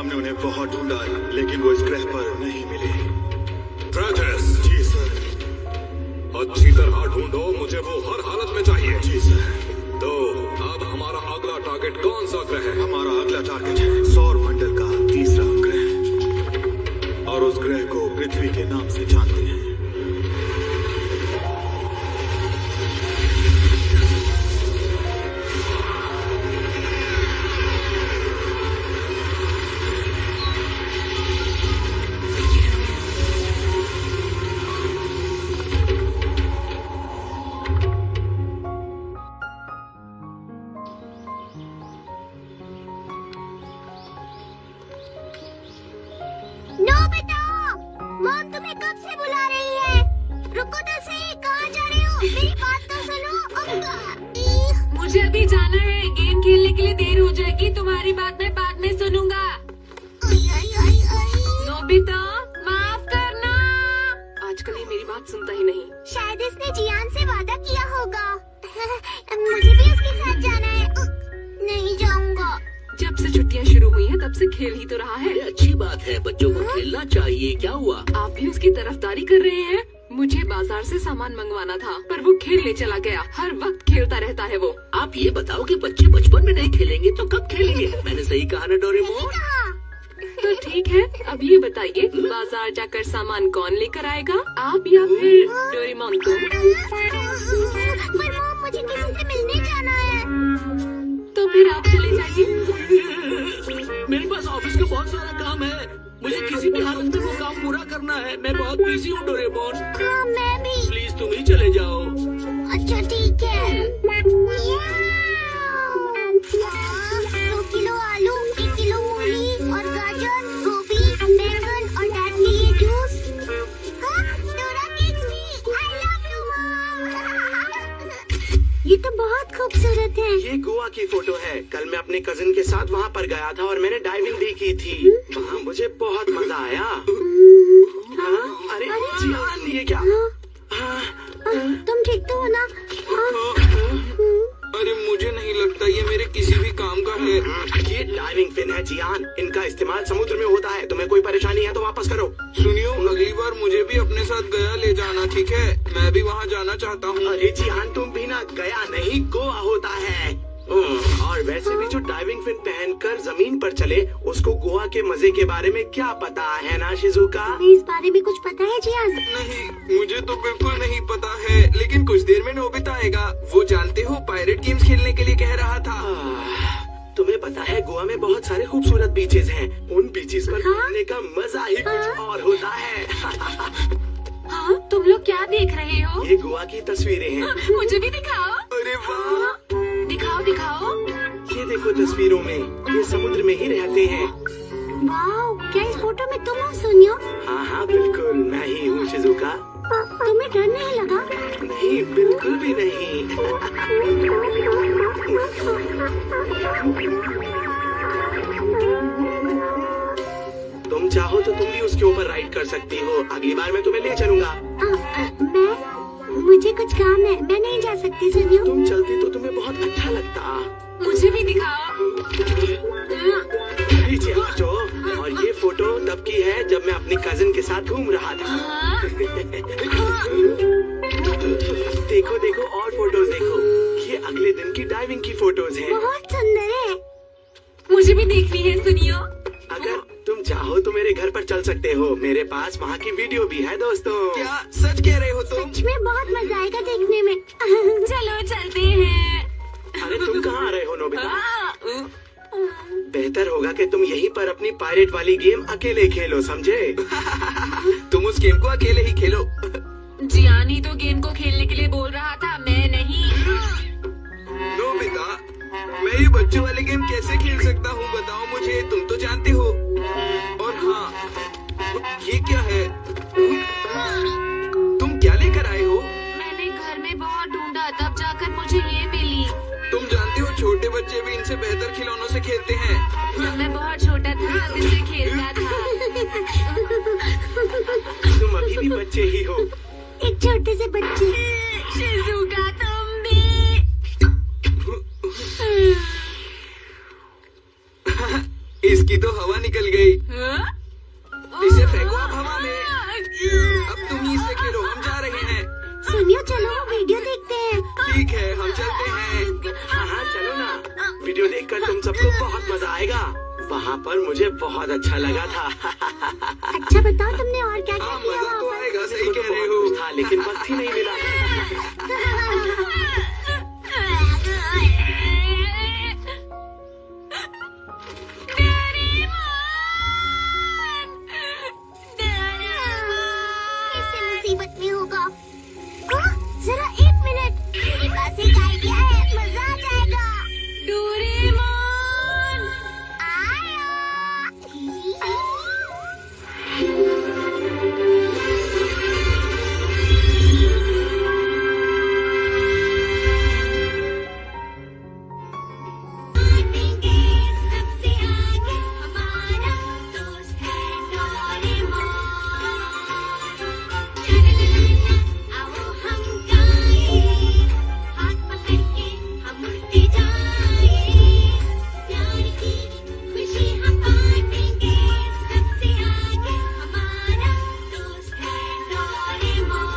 हमने उन्हें बहुत ढूंढा लेकिन वो इस ग्रह पर नहीं मिले। फ्रेटिस, जी सर। अच्छी तरह ढूंढो, मुझे वो हर हालत में चाहिए। जी सर। तो अब हमारा अगला टारगेट कौन सा ग्रह है? हमारा अगला टारगेट है सौर मंडल का तीसरा ग्रह, और उस ग्रह को पृथ्वी के नाम से जानते हैं। मॉम तुम्हें कब से बुला रही है? रुको तो सही, कहाँ जा रहे हो? मेरी बात तो सुनो। मुझे अभी जाना है, गेम खेलने के लिए देर हो जाएगी। तुम्हारी बात मैं बाद में सुनूंगा। नोबिता, माफ करना। आजकल ये मेरी बात सुनता ही नहीं। शायद इसने जियान से वादा किया होगा। मुझे भी उसके साथ जाना है। नहीं जाऊंगा। जब से छुट्टियां शुरू हुई हैं, तब से खेल ही तो रहा है। अच्छी बात है, बच्चों को खेलना चाहिए। क्या हुआ? आप भी उसकी तरफदारी कर रहे हैं? मुझे बाजार से सामान मंगवाना था, पर वो खेलने चला गया। हर वक्त खेलता रहता है वो। आप ये बताओ कि बच्चे बचपन में नहीं खेलेंगे तो कब खेलेंगे? मैंने सही कहा ना डोरेमोन? तो ठीक है, अब ये बताइए, बाजार जाकर सामान कौन लेकर आएगा, आप या फिर डोरेमोन? पर मॉम, मुझे किसी से मिलने जाना है। तो फिर आप चले जाइए। मेरे पास ऑफिस का बहुत सारा काम है, मुझे किसी भी हालत में वो काम पूरा करना है। मैं बहुत बिजी हूँ डोरेमोन। हाँ, मैं भी। प्लीज तुम ही चले जाओ। अच्छा ठीक है। 2 किलो आलू, 1 किलो मूली और गाजर, गोभी, बैंगन और डैड के लिए जूस। हाँ, डोरा केक्स भी। I love you, Mom। ये तो बहुत खूबसूरत है। ये गोवा की फोटो है। कल मैं अपने कजिन के साथ वहाँ पर गया था और मैंने डाइविंग भी की थी। वहाँ मुझे बहुत मजा आया। हाँ? अरे जियान, ये क्या? तुम ठीक तो हो ना? अरे मुझे नहीं लगता ये मेरे किसी भी काम का है। ये डाइविंग फिन है जियान, इनका इस्तेमाल समुद्र में होता है। तुम्हें कोई परेशानी है तो वापस करो। सुनियो, अगली बार मुझे भी अपने साथ गया ले जाना, ठीक है? मैं भी वहाँ जाना चाहता हूँ। अरे जियान, तुम भी ना, गया नहीं गोवा होता है। और वैसे भी जो डाइविंग फिन पहनकर जमीन पर चले, उसको गोवा के मजे के बारे में क्या पता है ना शिजुका? इस बारे में कुछ पता है जियान? नहीं, मुझे तो बिल्कुल नहीं पता है, लेकिन कुछ देर में नोबिता आएगा। वो जानते हो, पायरेट गेम्स खेलने के लिए कह रहा था। तुम्हें पता है गोवा में बहुत सारे खूबसूरत बीचेस हैं। उन बीचेस पर घूमने का मजा ही कुछ और होता है। हाँ, तुम लोग क्या देख रहे हो? ये गोवा की तस्वीरें हैं। मुझे भी दिखाओ। अरे वाह, दिखाओ दिखाओ। ये देखो, तस्वीरों में ये समुद्र में ही रहते हैं। वाओ, क्या इस फोटो में तुम हो सुनियो? हाँ हाँ बिल्कुल, मैं ही हूँ शिजुका। तुम्हें डर नहीं लगा? नहीं, बिल्कुल भी नहीं। तुम चाहो तो तुम भी उसके ऊपर राइड कर सकती हो। अगली बार मैं तुम्हें ले चलूंगा। मुझे कुछ काम है, मैं नहीं जा सकती सुनियो। तुम चलती तो तुम्हें बहुत अच्छा लगता। मुझे भी दिखाओ। पीछे हटो। और ये फोटो तब की है जब मैं अपनी कजिन के साथ घूम रहा था। देखो देखो, और फोटोज देखो। ये अगले दिन की डाइविंग की फोटोज हैं। बहुत सुंदर है। मुझे भी देखनी है सुनियो। अगर तुम चाहो तो मेरे घर पर चल सकते हो। मेरे पास वहाँ की वीडियो भी है दोस्तों। क्या सच कह रहे हो तुम? सच में बहुत मजा आएगा देखने में। चलो चलते हैं। अरे तुम कहाँ आ रहे हो नोबिता? बेहतर होगा कि तुम यहीं पर अपनी पायरेट वाली गेम अकेले खेलो, समझे? तुम उस गेम को अकेले ही खेलो। जियानी तो गेम को खेलने के लिए बोल रहा था, मैं नहीं। नोबिता, मैं ये बच्चों वाले गेम कैसे खेल सकता हूँ बताओ मुझे, तुम तो जानते हो। और हाँ, ये क्या है? तुम क्या लेकर आए हो? मैंने घर में बहुत ढूंढा, तब जाकर मुझे ये मिली। तुम जानते हो छोटे बच्चे भी इनसे बेहतर खिलौनों से खेलते हैं। जब मैं बहुत छोटा था तब इससे खेलता था। तुम अभी भी बच्चे ही हो। एक छोटे से बच्चे। शिजुका, तुम भी। इसकी तो हवा निकल निकल गई। हाँ? इसे फेंको आप हवा में। अब तुम ही इससे खेलो, हम जा रहे हैं। सुनियो, चलो वीडियो देखते हैं। ठीक है, हम चलते हैं। हाँ हाँ चलो ना, वीडियो देखकर तुम सबको बहुत मजा आएगा। वहाँ पर मुझे बहुत अच्छा लगा था। अच्छा बताओ, तुमने और क्या क्या हाँ, किया मजा तो वहाँ आएगा, सही तो कह रहे बहुत हो। कुछ था लेकिन वक्त ही नहीं मिला। इससे मुसीबत में होगा। हाँ, जरा एक मिनट, मेरे पास एक आइडिया है, मजा आ जाएगा। डोरेमोन! आया। सबसे आगे हमारा दोस्त है डोरेमोन। आओ हम गाएं, हाथ पकड़ के हम उड़ते जाएं, प्यार की खुशी हम बांटेंगे। सबसे आगे हमारा दोस्त है डोरेमोन!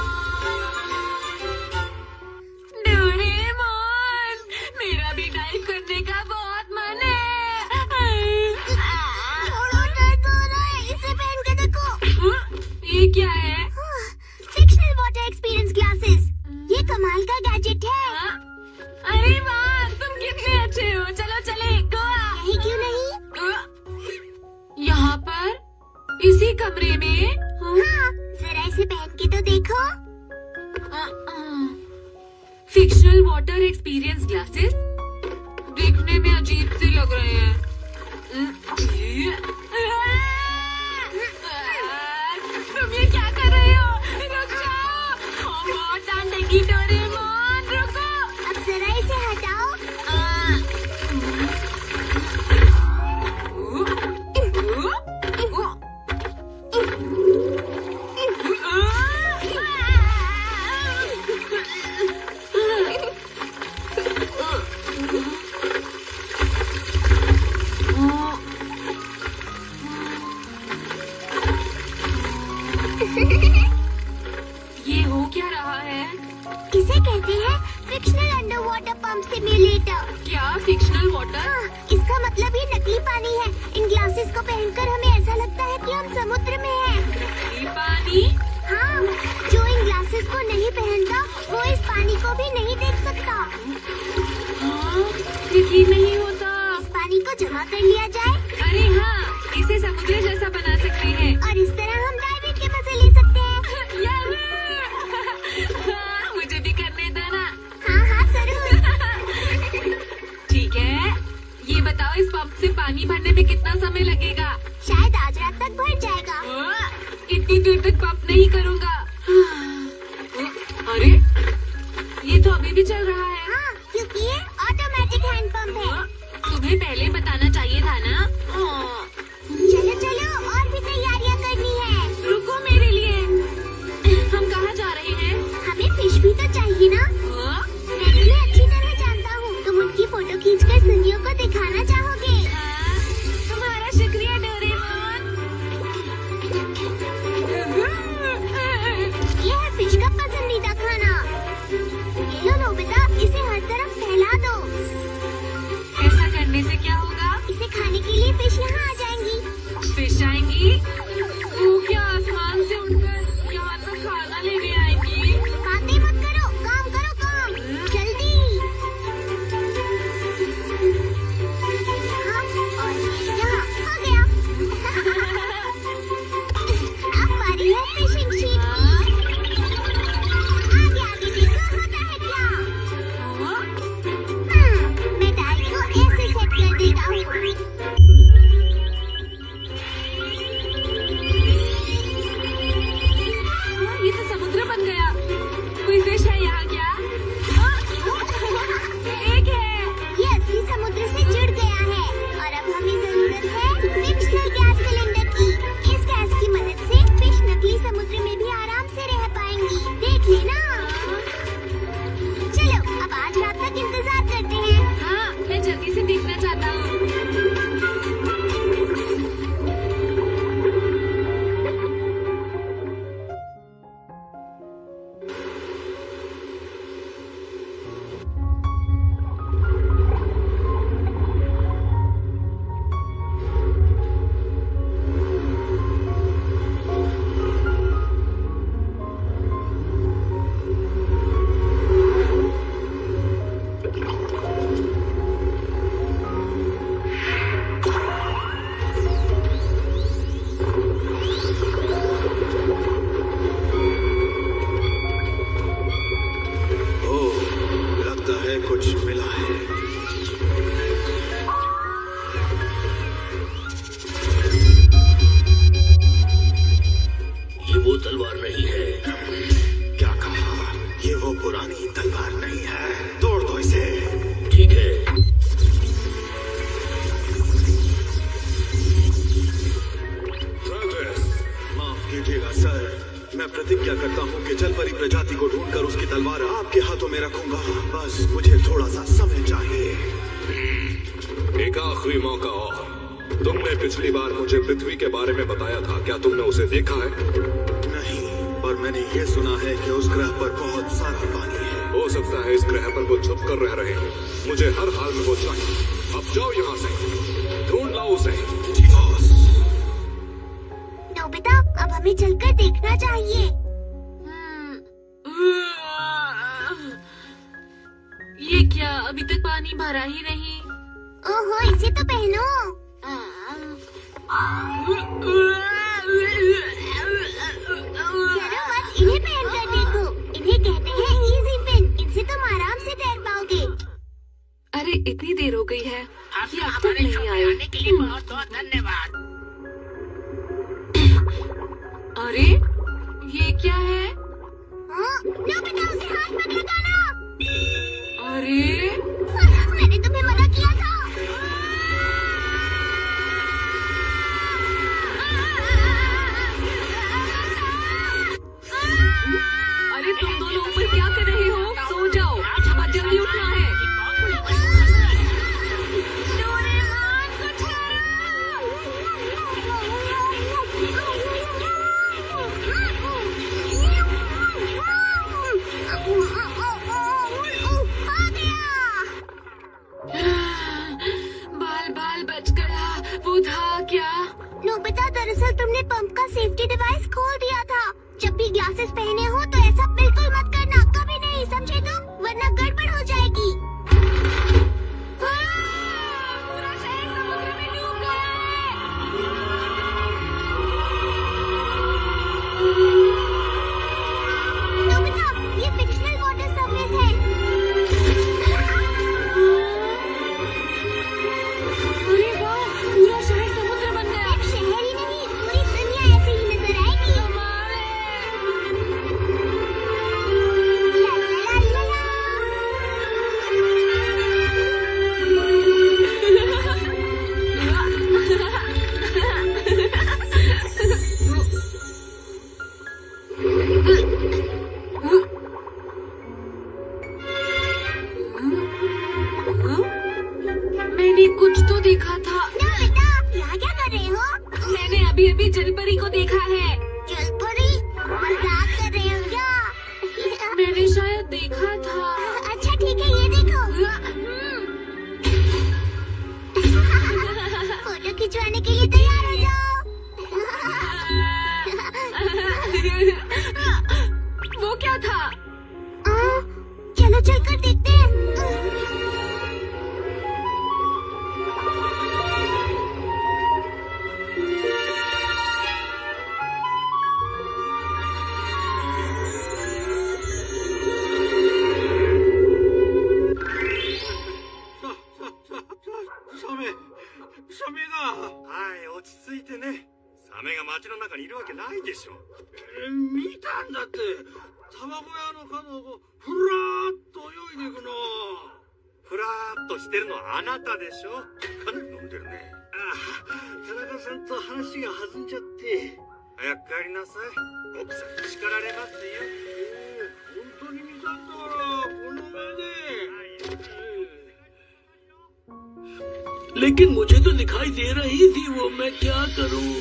मेरा भी डाइव करने का बहुत मन है। थोड़ा दर्द हो रहा है, इसे पहन के देखो। ये क्या है? फिक्शनल वाटर एक्सपीरियंस ग्लासेस, ये कमाल का गैजेट है। हाँ? अरे वाह, तुम कितने अच्छे हो। चलो चले गोवा। यही क्यों नहीं? यहाँ पर इसी कमरे में? हाँ, जरा इसे पहन के तो देखो। फिक्शनल वाटर एक्सपीरियंस ग्लासेस देखने में अजीब से लग रहे हैं। तुम ये क्या कर रहे हो? रुक जाओ। बहुत डांटेगी डोरेमोन, रुको। अब जरा इसे हटाओ। ये हो क्या रहा है? इसे कहते हैं fictional under water pump simulator. क्या फिक्शनल वाटर? इसका मतलब ये नकली पानी है। इन ग्लासेस को पहनकर हमें ऐसा लगता है कि हम समुद्र में हैं। नकली पानी? हाँ, जो इन ग्लासेस को नहीं पहनता वो इस पानी को भी नहीं देख सकता। हाँ, यकीन नहीं होता। इस पानी को जमा कर लिया जाए अरे हाँ, इसे समुद्र जैसा बना सकते हैं। और इस तरह हम डाइविंग के मजे ले सकते हैं। हाँ, मुझे भी करने दो ना। हाँ हाँ जरूर। ठीक है, ये बताओ इस पंप से पानी भरने में कितना समय लगेगा? शायद आज रात तक भर जाएगा। इतनी देर तक पंप नहीं करूँगा। अरे, ये तो अभी भी चल रहा है। हाँ, क्योंकि ये ऑटोमेटिक हैंड पंप है। तुम्हें पहले बताना चाहिए था ना। प्रतिज्ञा करता हूँ कि जलपरी प्रजाति को ढूंढकर उसकी तलवार आपके हाथों में रखूंगा। बस मुझे थोड़ा सा समय चाहिए। एक आखिरी मौका और। तुमने पिछली बार मुझे पृथ्वी के बारे में बताया था, क्या तुमने उसे देखा है? नहीं, पर मैंने ये सुना है कि उस ग्रह पर बहुत सारा पानी है। हो सकता है इस ग्रह पर वो छुप कर रह रहे हैं। मुझे हर हाल में वो चाहिए। अब जाओ यहाँ से, ढूंढ लाओ उसे। जी बॉस। नोबिता, अब हमें चलकर देखना चाहिए। ये क्या, अभी तक पानी भरा ही नहीं? ओहो, इसे तो पहनो। चलो बस इन्हें पहन कर देखो। इन्हें कहते हैं इजी पिन। इनसे तुम आराम से तैर पाओगे। अरे इतनी देर हो गई है, आपका ये अब तक हमारे शो नहीं में आए। आने के लिए बहुत बहुत धन्यवाद। अरे ये क्या है? हाँ, नोबिता उसे हाथ मत लगाना। अरे मैंने तुम्हें मना किया था। अरे तुम दोनों ऊपर क्या कर रहे हो? सो जाओ, अब जल्दी उठना है। डोरेमोन, कुछ आ गया। बाल बाल बच गया। वो था क्या? नोबिता, दरअसल तुमने पंप का सेफ्टी डिवाइस खोल दिया था। जब भी ग्लासेस पहने हो तो ऐसा बिल्कुल मत करना, कभी नहीं, समझे तुम? वरना गड़बड़ हो जाएगी। पूरा शहर समुद्र में डूब गया है। नोबिता, ये फिक्शनल वाटर सरफेस है। अरे वाह, पूरा शहर समुद्र बन गया। सिर्फ शहर ही नहीं, पूरी दुनिया ऐसे ही नजर आएगी। ला ला ला ला ला। मैंने कुछ तो देखा था। नोबिता, यहाँ क्या कर रहे हो? मैंने अभी अभी जलपरी को देखा है। जलपरी? मजाक कर रहे हो क्या? मैंने शायद देखा था। अच्छा ठीक है, ये देखो। फोटो खिंचवाने के लिए तैयार हो जाओ। वो क्या था? चलो चलकर देखते हैं। समयが。はい、落ち着いてね。サメが街の中にいるわけないでしょ。見たんだって。卵屋の角をふらーっと泳いでいくの。ふらーっとしてるのはあなたでしょ。かなり飲んでるね。田中さんと話が弾んじゃって。早く帰りなさい。奥さんに叱られますよ。本当に見たんだからこの目で。लेकिन मुझे तो दिखाई दे रही थी वो, मैं क्या करूं?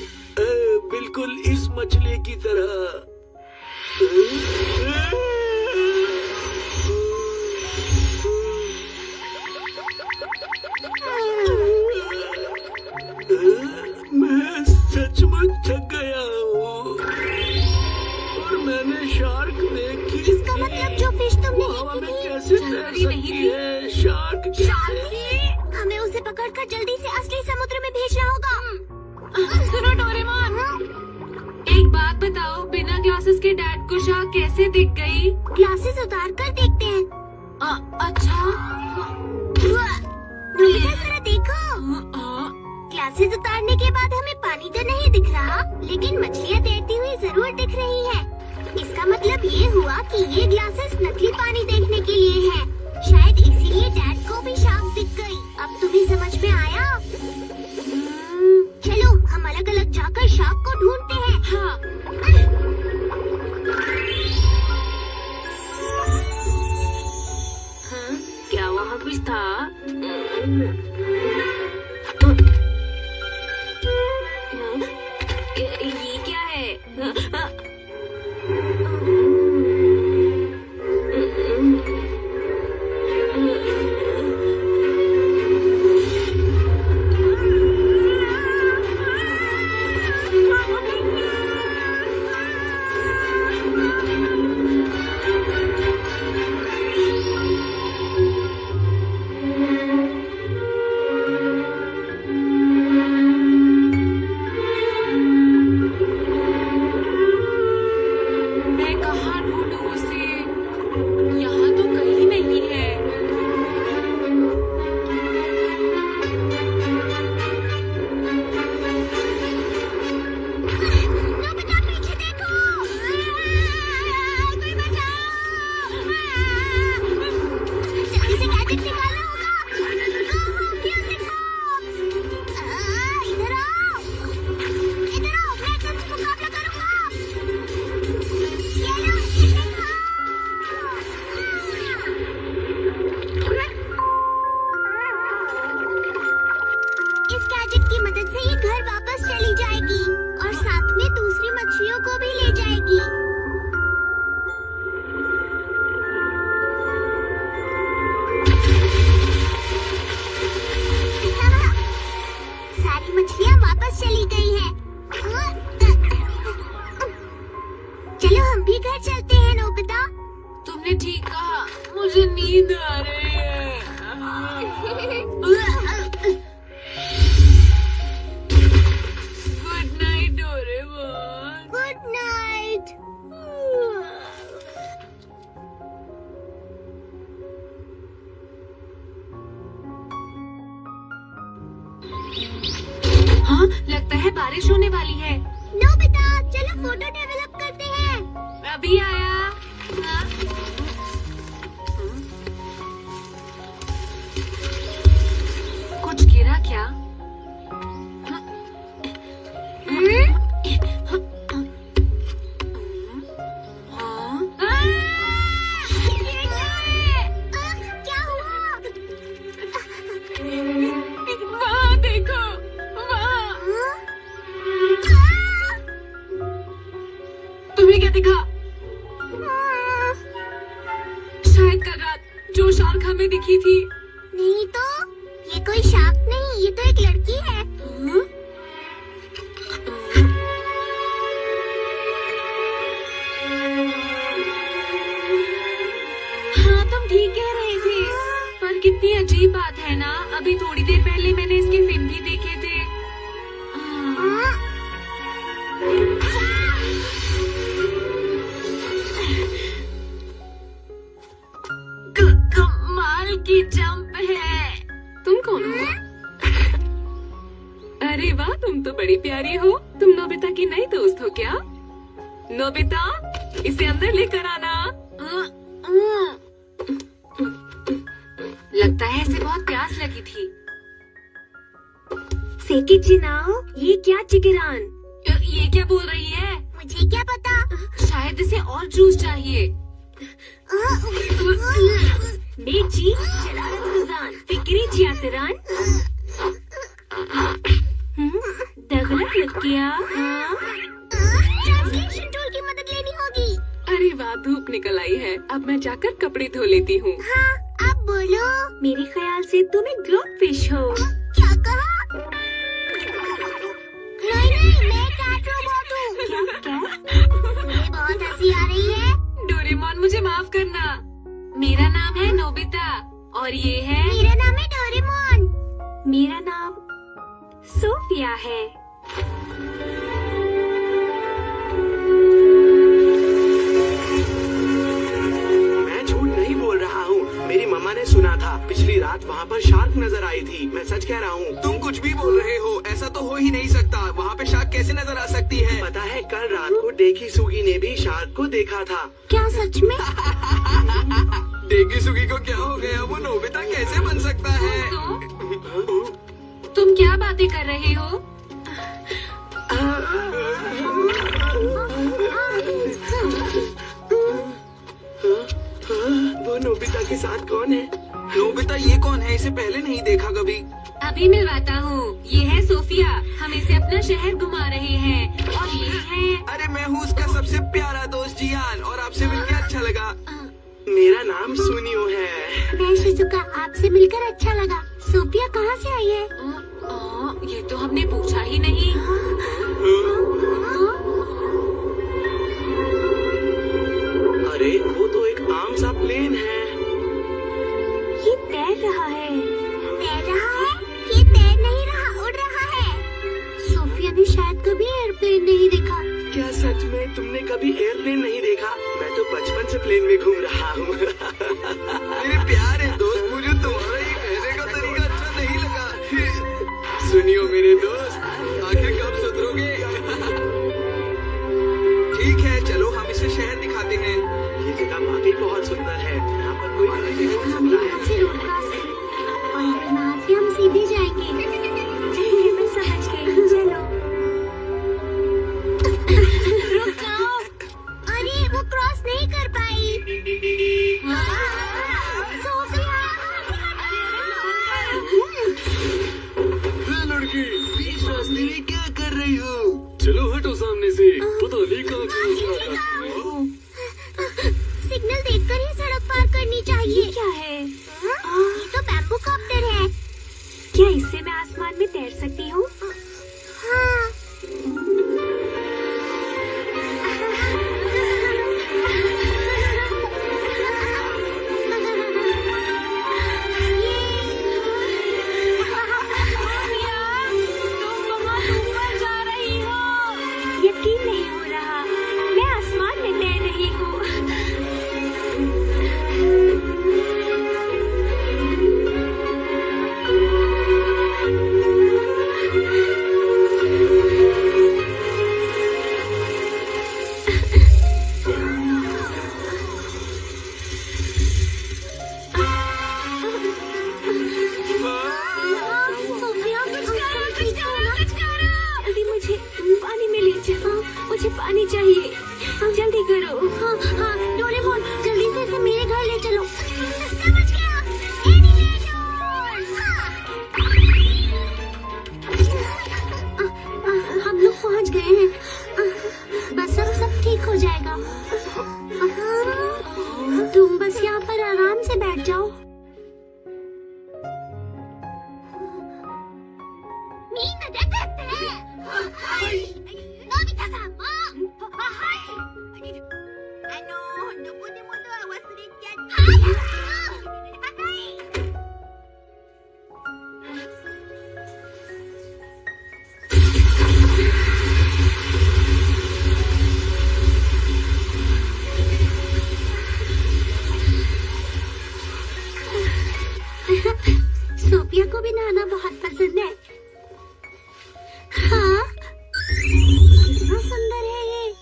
बिल्कुल इस मछली की तरह। मैं सचमुच थक गया हूँ और मैंने शार्क देखी। इसका मतलब जो फिश तुमने हवा में देखी थी, कैसे तैर जलपरी नहीं सकती थी। है? शार्क कैसे? हमें उसे पकड़कर जल्दी से असली समुद्र में भेजना होगा। सुनो डोरेमोन, एक बात बताओ, बिना ग्लासेस के डैड को शार्क कैसे दिख गई? ग्लासेस उतार कर देखते हैं। अच्छा। नोबिता, जरा देखो। ग्लासेस उतारने के बाद हमें पानी तो नहीं दिख रहा, लेकिन मछलियाँ तैरती हुई जरूर दिख रही है। इसका मतलब ये हुआ कि ये ग्लासेस नकली पानी देखने के लिए है। शायद इसीलिए डैड को भी शार्क दिख गई। अब तुम्हें समझ में आया? चलो हम अलग अलग जाकर शार्क को ढूंढते हैं। हाँ। हम भी घर चलते हैं नोबिता। तुमने ठीक कहा, मुझे नींद आ रही है। Good night Doraemon. Good night. हाँ, लगता है बारिश होने वाली है। नोबिता चलो फोटो डेवलप करते हैं। अभी आया। हाँ? कुछ गिरा क्या? क्या हुआ? वहाँ देखो, वहाँ। तुम्हें क्या दिखा? शायद कल रात जो शार्क हमें दिखी थी। नहीं तो, ये कोई शार्क नहीं, ये तो एक लड़की है। हाँ, तुम ठीक कह रहे थे, पर कितनी अजीब बात है ना। अभी थोड़ी देर पहले मैंने इसके फिन भी देखे थे। कमाल की जंप है। तुम कौन हो? अरे वाह, तुम तो बड़ी प्यारी हो। तुम नोबिता की नई दोस्त हो क्या? नोबिता, इसे अंदर लेकर आना। लगता है इसे बहुत प्यास लगी थी। सेके चिनाओ, ये क्या चिकरान? ये क्या बोल रही है? मुझे क्या पता। शायद इसे और जूस चाहिए। बेची शरारत गुजान फिक्री जियातरान दगलत लग गया। ट्रांसलेशन टूल की मदद लेनी होगी। अरे वाह, धूप निकल आई है। अब मैं जाकर कपड़े धो लेती हूँ। हाँ, अब बोलो। मेरे ख्याल से तुम एक ग्लोब फिश हो। क्या कहा? नहीं, मैं कैट रोबोट हूँ। क्या? मुझे बहुत हंसी आ रही है। डोरेमोन, मुझे माफ करना। मेरा नाम है नोबिता और ये है। मेरा नाम है डोरेमोन। मेरा नाम सोफिया है। मैं झूठ नहीं बोल रहा हूँ, मेरी मम्मा ने सुना था। पिछली रात वहाँ पर शार्क नजर आई थी। मैं सच कह रहा हूँ। तुम कुछ भी बोल रहे हो, ऐसा तो हो ही नहीं सकता। वहाँ पे शार्क कैसे नजर आ सकती है? पता है, कल रात को डेकी सुगी ने भी शार्क को देखा था। क्या सच में? डेगी सुगी को क्या हो गया? वो नोबिता कैसे बन सकता है? तो तुम क्या बातें कर रहे हो? वो नोबिता के साथ कौन है? नोबिता ये कौन है? इसे पहले नहीं देखा कभी। अभी मिलवाता हूँ। ये है सोफिया, हम इसे अपना शहर घुमा रहे हैं। और ये है। अरे मैं हूँ उसका सबसे प्यारा दोस्त जियान, और आपसे मिलकर अच्छा लगा। मेरा नाम सुनियो है। मैं शिजुका, आपसे मिलकर अच्छा लगा। सोफिया कहाँ से आई है? ये तो हमने पूछा ही नहीं। अरे वो तो एक आम सा प्लेन है। ये तैर रहा है। तैर रहा है? ये तैर नहीं रहा, उड़ रहा है। सोफिया ने शायद कभी एयरप्लेन नहीं देखा। क्या सच में तुमने कभी एयरप्लेन नहीं देखा? मैं तो बचपन से प्लेन में घूम रहा हूँ। मेरे प्यारे दोस्त, मुझे तुम्हारा ये कहने का तरीका अच्छा नहीं लगा। सुनियो मेरे दोस्त, आखिर कब सुधरोगे? ठीक है, चलो हम इसे शहर दिखाते हैं। ये जगह वाकई बहुत सुंदर है। यहाँ पर कोई अलग जगह हो हम सकता यहाँ है। से रोड क्रॉस करें और यहाँ से हम सीधे जाएंगे। मैं समझ गई, चलो। रुक जाओ। अरे वो क्रॉस नहीं कर पाई। सोफिया। लड़की, बीच रास्ते में क्या कर रही हो? चलो हटो सामने से, पता नहीं कहाँ सिग्नल देखकर ही सड़क पार करनी चाहिए। क्या है? ये तो बैम्बू कॉप्टर है। क्या इससे मैं आसमान में तैर सकती हूँ? हाँ। पानी चाहिए, जल्दी करो। हाँ हाँ डोरेमोन, जल्दी से इसे मेरे घर ले चलो। समझ गया, एनिमेशन। हम लोग पहुंच गए हैं। बस अब सब ठीक हो जाएगा। तुम बस यहाँ पर आराम से बैठ जाओ। सोफिया को भी नहाना बहुत पसंद है। हाँ, कितना सुंदर है ये।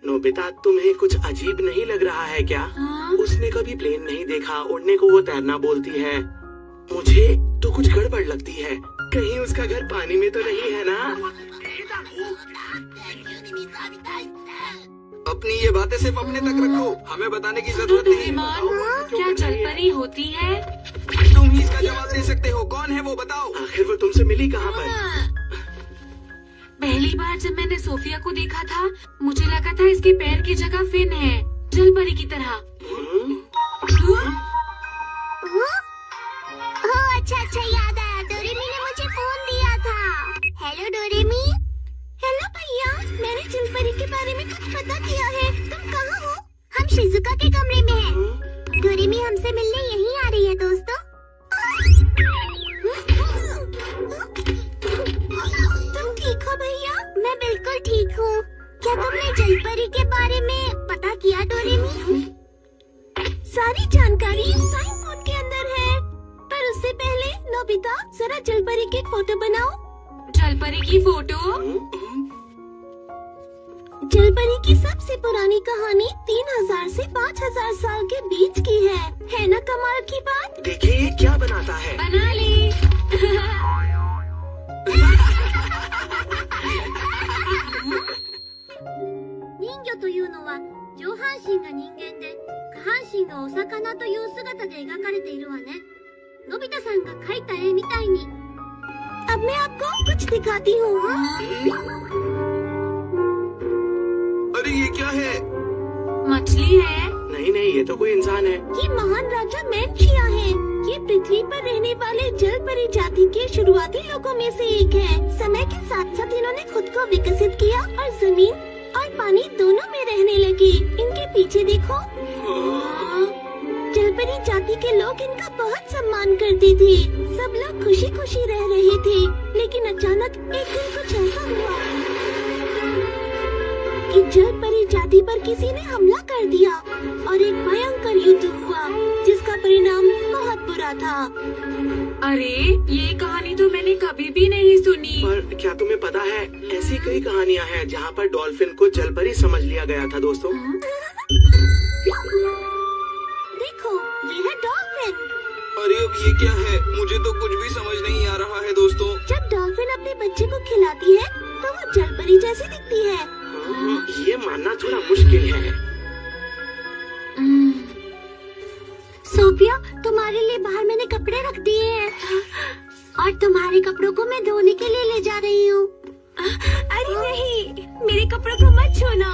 नोबिता, तुम्हें कुछ अजीब नहीं लग रहा है क्या? हाँ? उसने कभी प्लेन नहीं देखा, उड़ने को वो तैरना बोलती है। मुझे तो कुछ गड़बड़ लगती है। कहीं उसका घर पानी में तो नहीं है ना? अपनी ये बातें सिर्फ अपने तक रखो, हमें बताने की जरूरत नहीं। डोरेमोन, क्या जलपरी होती है? तुम ही इसका जवाब दे सकते हो। कौन है वो, बताओ। आखिर वो तुमसे मिली कहाँ पर? पहली बार जब मैंने सोफिया को देखा था, मुझे लगा था इसके पैर की जगह फिन है, जलपरी की तरह। ओह अच्छा याद आया, डोरेमी ने मुझे फोन दिया था। हेलो डोरेमी। हेलो भैया, मैंने जलपरी के बारे में कुछ पता किया है। तुम कहाँ हो? हम शिजुका के कमरे में हैं। डोरेमी हमसे मिलने यहीं आ रही है दोस्तों। तुम ठीक हो भैया? मैं बिल्कुल ठीक हूँ। क्या तुमने जलपरी के बारे में पता किया डोरेमी? सारी जानकारी साइन बोर्ड के अंदर है, पर उससे पहले नोबिता जरा जलपरी की फोटो बनाओ। जलपरी की फोटो? जलपरी की सबसे पुरानी कहानी 3000 से 5000 साल के बीच की है ना कमाल की बात? देखिए ये क्या बनाता है। बना ली। 人魚というのは上半身が人間で下半身がお魚という姿で描かれているわね。のび太さんが描いた絵みたいに。अब मैं आपको कुछ दिखाती हूँ। अरे ये क्या है? मछली है? नहीं नहीं, ये तो कोई इंसान है। ये महान राजा मैंशिया है। ये पृथ्वी पर रहने वाले जलपरी जाति के शुरुआती लोगों में से एक है। समय के साथ साथ इन्होंने खुद को विकसित किया और जमीन और पानी दोनों में रहने लगे। इनके पीछे देखो। जलपरी जाति के लोग इनका बहुत सम्मान करते थे। सब लोग खुशी खुशी रह रहे थे, लेकिन अचानक एक दिन कुछ ऐसा हुआ कि जलपरी जाति पर किसी ने हमला कर दिया और एक भयंकर युद्ध हुआ, जिसका परिणाम बहुत बुरा था। अरे ये कहानी तो मैंने कभी भी नहीं सुनी। पर क्या तुम्हें पता है, ऐसी कई कहानियाँ हैं जहाँ पर डॉल्फिन को जलपरी समझ लिया गया था दोस्तों। देखो, ये है डॉल्फिन। अरे अब ये क्या है? मुझे तो कुछ भी समझ नहीं आ रहा है दोस्तों। जब डॉल्फिन अपने बच्चे को खिलाती है तो वो जलपरी जैसी दिखती है। ये मानना थोड़ा मुश्किल है। सोफिया, तुम्हारे लिए बाहर मैंने कपड़े रख दिए हैं और तुम्हारे कपड़ों को मैं धोने के लिए ले जा रही हूँ। अरे नहीं, मेरे कपड़ों को मत छूना।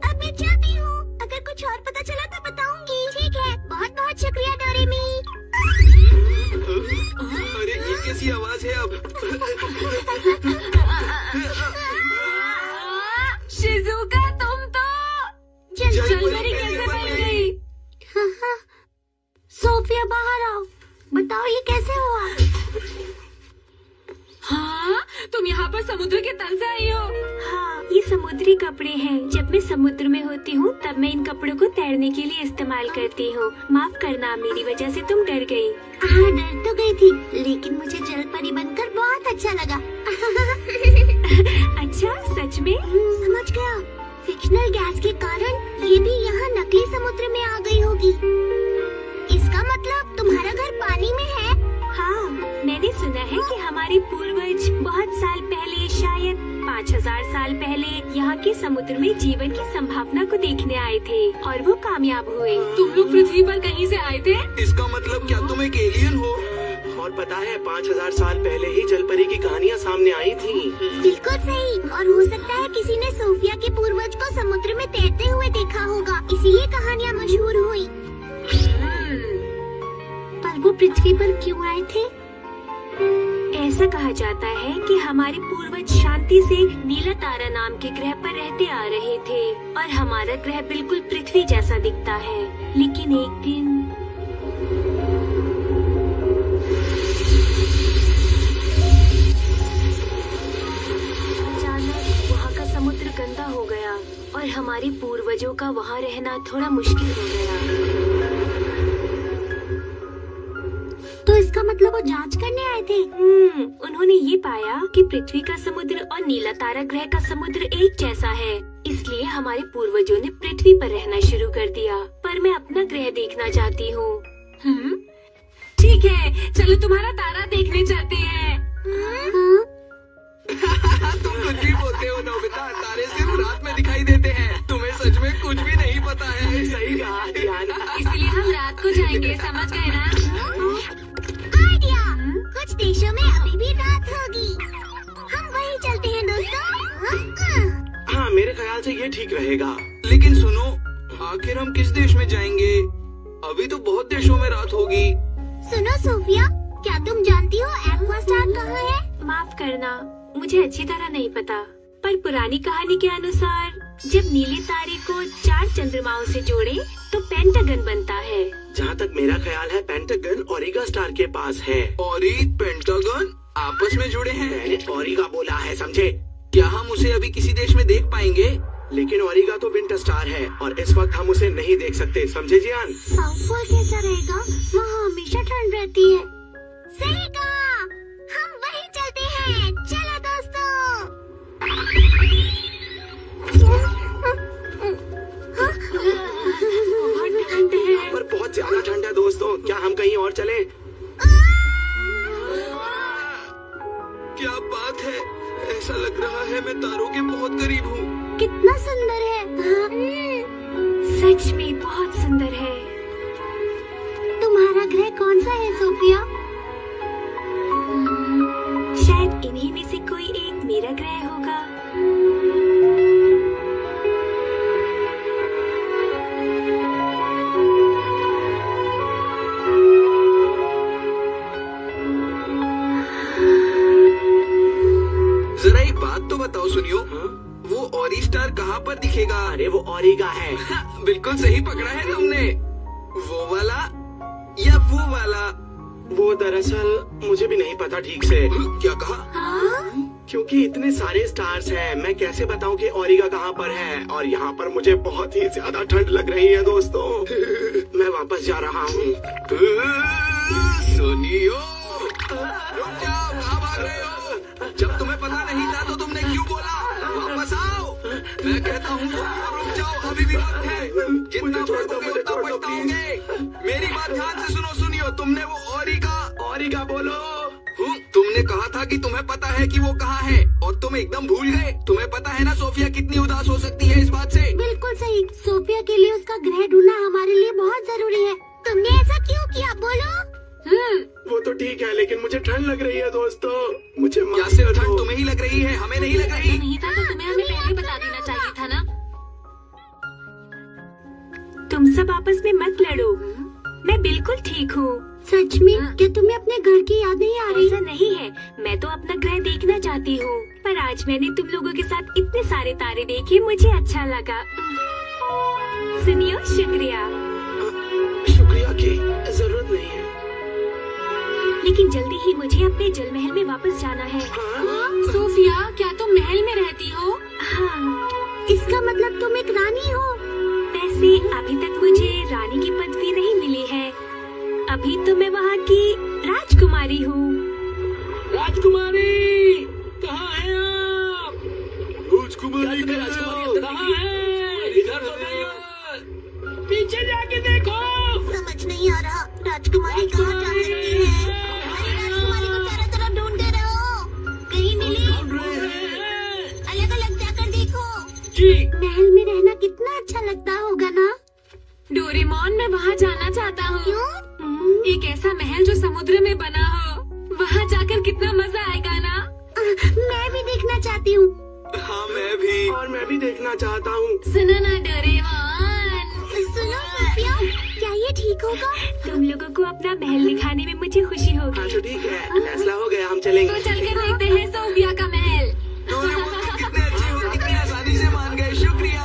अब मैं जाती हूँ। अगर कुछ और पता चला तो बताऊंगी। ठीक है, बहुत बहुत शुक्रिया डोरेमी। अरे ये कैसी आवाज है अब? शिजुका, तुम तो जलपरी कैसे बन गई? सोफिया बाहर आओ, बताओ ये कैसे हुआ? हाँ, तुम यहाँ पर समुद्र के तल से आई हो? हाँ, ये समुद्री कपड़े हैं। जब मैं समुद्र में होती हूँ तब मैं इन कपड़ों को तैरने के लिए इस्तेमाल करती हूँ। माफ करना, मेरी वजह से तुम डर गई। हाँ, डर तो गई थी, लेकिन मुझे जलपरी बनकर बहुत अच्छा लगा। अच्छा, सच में? समझ गया। फिक्शनल गैस के कारण ये भी यहाँ नकली समुद्र में आ गई होगी। इसका मतलब तुम्हारा घर पानी में है? हाँ, मैंने सुना कहना है कि हमारे पूर्वज बहुत साल पहले, शायद 5000 साल पहले, यहाँ के समुद्र में जीवन की संभावना को देखने आए थे और वो कामयाब हुए। तुम लोग पृथ्वी पर कहीं से आए थे? इसका मतलब क्या तुम एक एलियन हो? और पता है 5000 साल पहले ही जलपरी की कहानियाँ सामने आई थी। बिल्कुल सही। और हो सकता है किसी ने सोफिया के पूर्वज को समुद्र में तैरते हुए देखा होगा, इसीलिए कहानियाँ मशहूर हुई। पर वो पृथ्वी पर क्यों आए थे? ऐसा कहा जाता है कि हमारे पूर्वज शांति से नीला तारा नाम के ग्रह पर रहते आ रहे थे और हमारा ग्रह बिल्कुल पृथ्वी जैसा दिखता है। लेकिन एक दिन अचानक वहाँ का समुद्र गंदा हो गया और हमारे पूर्वजों का वहाँ रहना थोड़ा मुश्किल हो गया। तो इसका मतलब वो जांच करने आए थे। उन्होंने ये पाया कि पृथ्वी का समुद्र और नीला तारा ग्रह का समुद्र एक जैसा है, इसलिए हमारे पूर्वजों ने पृथ्वी पर रहना शुरू कर दिया। पर मैं अपना ग्रह देखना चाहती हूँ। ठीक है, चलो तुम्हारा तारा देखने चलते हैं। तुम कुछ भी बोलते हो नोबिता, तारे सिर्फ रात में दिखाई देते हैं। तुम्हें सच में कुछ भी नहीं पता है। सही कहा ध्यान। इसलिए हम रात को जाएंगे, समझ गए ना? आइडिया। कुछ देशों में अभी भी रात होगी। हम वहीं चलते हैं दोस्तों। हाँ, मेरे ख्याल से ये ठीक रहेगा। लेकिन सुनो, आखिर हम किस देश में जाएंगे? अभी तो बहुत देशों में रात होगी। सुनो सोफिया, क्या तुम जानती हो एक्वा स्टार कहाँ है? माफ करना, मुझे अच्छी तरह नहीं पता, पर पुरानी कहानी के अनुसार जब नीले तारे को 4 चंद्रमाओं से जोड़े तो पेंटागन बनता है। जहाँ तक मेरा ख्याल है पेंटागन ओरिगा स्टार के पास है। और पेंटागन आपस में जुड़े हैं। मैंने ओरिगा बोला है, समझे? क्या हम उसे अभी किसी देश में देख पाएंगे? लेकिन ओरिगा तो विंटर स्टार है और इस वक्त हम उसे नहीं देख सकते, समझे जियान? साउथ पोल कैसा रहेगा? वहाँ हमेशा ठंड रहती है। सही कहा, हम वहीं चलते हैं। चलो दोस्तों। बहुत ठंड है। पर बहुत ज्यादा ठंड है दोस्तों, क्या हम कहीं और चलें? क्या बात है, ऐसा लग रहा है मैं तारों के बहुत करीब हूँ। कितना सुंदर है। सच में बहुत सुंदर है। तुम्हारा ग्रह कौन सा है सोफिया? शायद इन्हीं में से कोई एक मेरा ग्रह होगा। जरा एक बात तो बताओ, सुनियो। वो ओरी स्टार कहाँ पर दिखेगा? अरे वो ओरिगा है। बिल्कुल सही पकड़ा है तुमने। वो वाला या वो वाला? वो दरअसल मुझे भी नहीं पता ठीक से। क्या कहा? क्योंकि इतने सारे स्टार्स हैं, मैं कैसे बताऊं कि ओरिगा कहाँ पर है? और यहाँ पर मुझे बहुत ही ज्यादा ठंड लग रही है दोस्तों। मैं वापस जा रहा हूँ। सुनियो, रुक जाओ, कहाँ भाग रहे हो? जब तुम्हें पता नहीं था तो तुमने क्यों बोला? वापस आओ। मैं कहता हूँ रुक जाओ, अभी भी वक्त है। जितना पढ़ोगे उतना पछताओगे। मेरी बात ध्यान से सुनो। सुनियो, तुमने वो ओरिगा बोलो। तुमने कहा था कि तुम्हें पता है कि वो कहाँ है और तुम एकदम भूल गए। तुम्हें पता है ना सोफिया कितनी उदास हो सकती है इस बात से। बिल्कुल सही। सोफिया के लिए उसका ग्रह ढूंढना हमारे लिए बहुत जरूरी है। तुमने ऐसा क्यों किया, बोलो? वो तो ठीक है, लेकिन मुझे ठंड लग रही है दोस्तों। मुझे क्या सिर्फ ठंड तुम्हें ही लग रही है, हमें नहीं लग रही? नहीं था तो तुम्हें हमें पहले बता देना चाहिए था ना। तुम सब आपस में मत लड़ो, मैं बिल्कुल ठीक हूँ। सच में? क्या तुम्हें अपने घर की याद नहीं आ रही? ऐसा नहीं है, मैं तो अपना ग्रह देखना चाहती हूँ, पर आज मैंने तुम लोगों के साथ इतने सारे तारे देखे, मुझे अच्छा लगा। सुनियो, शुक्रिया। शुक्रिया की जरूरत नहीं है। लेकिन जल्दी ही मुझे अपने जल महल में वापस जाना है। सोफिया, क्या तुम महल में रहती हो? हाँ। इसका मतलब तुम एक रानी हो? वैसे अभी तक मुझे रानी की पदवी नहीं मिली है, अभी तो मैं वहाँ की राजकुमारी हूँ। राजकुमारी, कहाँ हैं आप? राजकुमारी कहाँ हैं? इधर बताइए। पीछे जाके देखो। समझ नहीं आ रहा, राजकुमारी कहाँ जा सकती है? राजकुमारी को चारों तरफ जी। महल में रहना कितना अच्छा लगता होगा ना? डोरेमोन, मैं वहाँ जाना चाहता हूँ। क्यों? एक ऐसा महल जो समुद्र में बना हो, वहाँ जाकर कितना मजा आएगा ना। मैं भी देखना चाहती हूँ। हाँ मैं भी। और मैं भी देखना चाहता हूँ। सुनो ना डोरेमोन। सुनो सोफिया, क्या ये ठीक होगा? तुम लोगों को अपना महल दिखाने में मुझे खुशी होगी। हाँ तो ठीक है, फैसला हो गया, हम चलेंगे। तो चलकर देखते हैं सोफिया का महल। डोरेमोन तुम कितने अच्छे हो, कितनी आसानी से मान गए, शुक्रिया।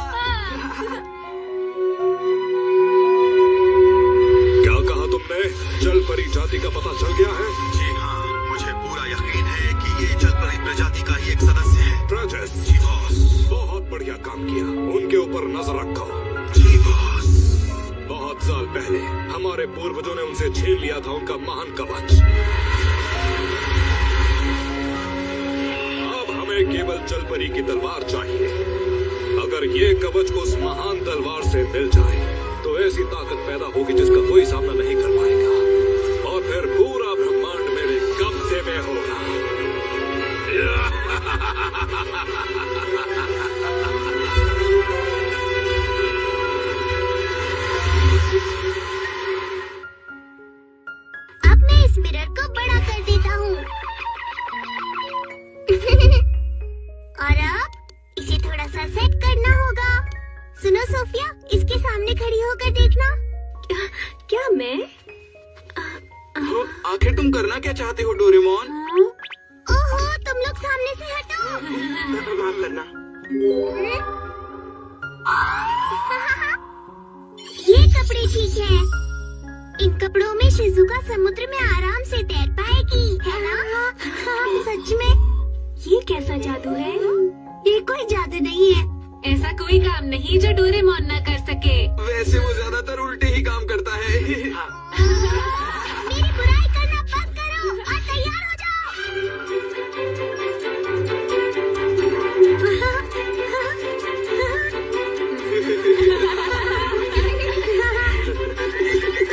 क्या कहा तुमने? जल परी जाति का पता चल गया है? जी हाँ, मुझे पूरा यकीन है कि ये जलपरी प्रजाति का ही एक सदस्य है। ब्रजेश, जी बॉस। बहुत बढ़िया काम किया। उनके ऊपर नजर रखो। जी बॉस। बहुत साल पहले हमारे पूर्वजों ने उनसे छीन लिया था उनका महान कवच। अब हमें केवल जलपरी की तलवार चाहिए। अगर ये कवच उस महान तलवार से मिल जाए तो ऐसी ताकत पैदा होगी जिसका कोई सामना नहीं कर पाएगा, और फिर पूरा ब्रह्मांड मेरे कब्जे में होगा। अब मैं इस मिरर को बड़ा कर देता हूँ। और अब इसे थोड़ा सा सेट करना होगा। सुनो सोफिया, इसके सामने खड़ी होकर देखना। क्या मैं? आखिर तुम करना क्या चाहते हो डोरेमोन? ओहो, तुम लोग सामने से हटो। माफ करना। ये कपड़े ठीक है। इन कपड़ों में शिजुका समुद्र में आराम से तैर पाएगी, है ना? हाँ, सच में। ये कैसा जादू है? ये कोई जादू नहीं है। ऐसा कोई काम नहीं जो डोरेमोन न कर सके। वैसे वो ज्यादातर उल्टे ही काम करता है। मेरी बुराई करना बंद करो और तैयार हो जाओ।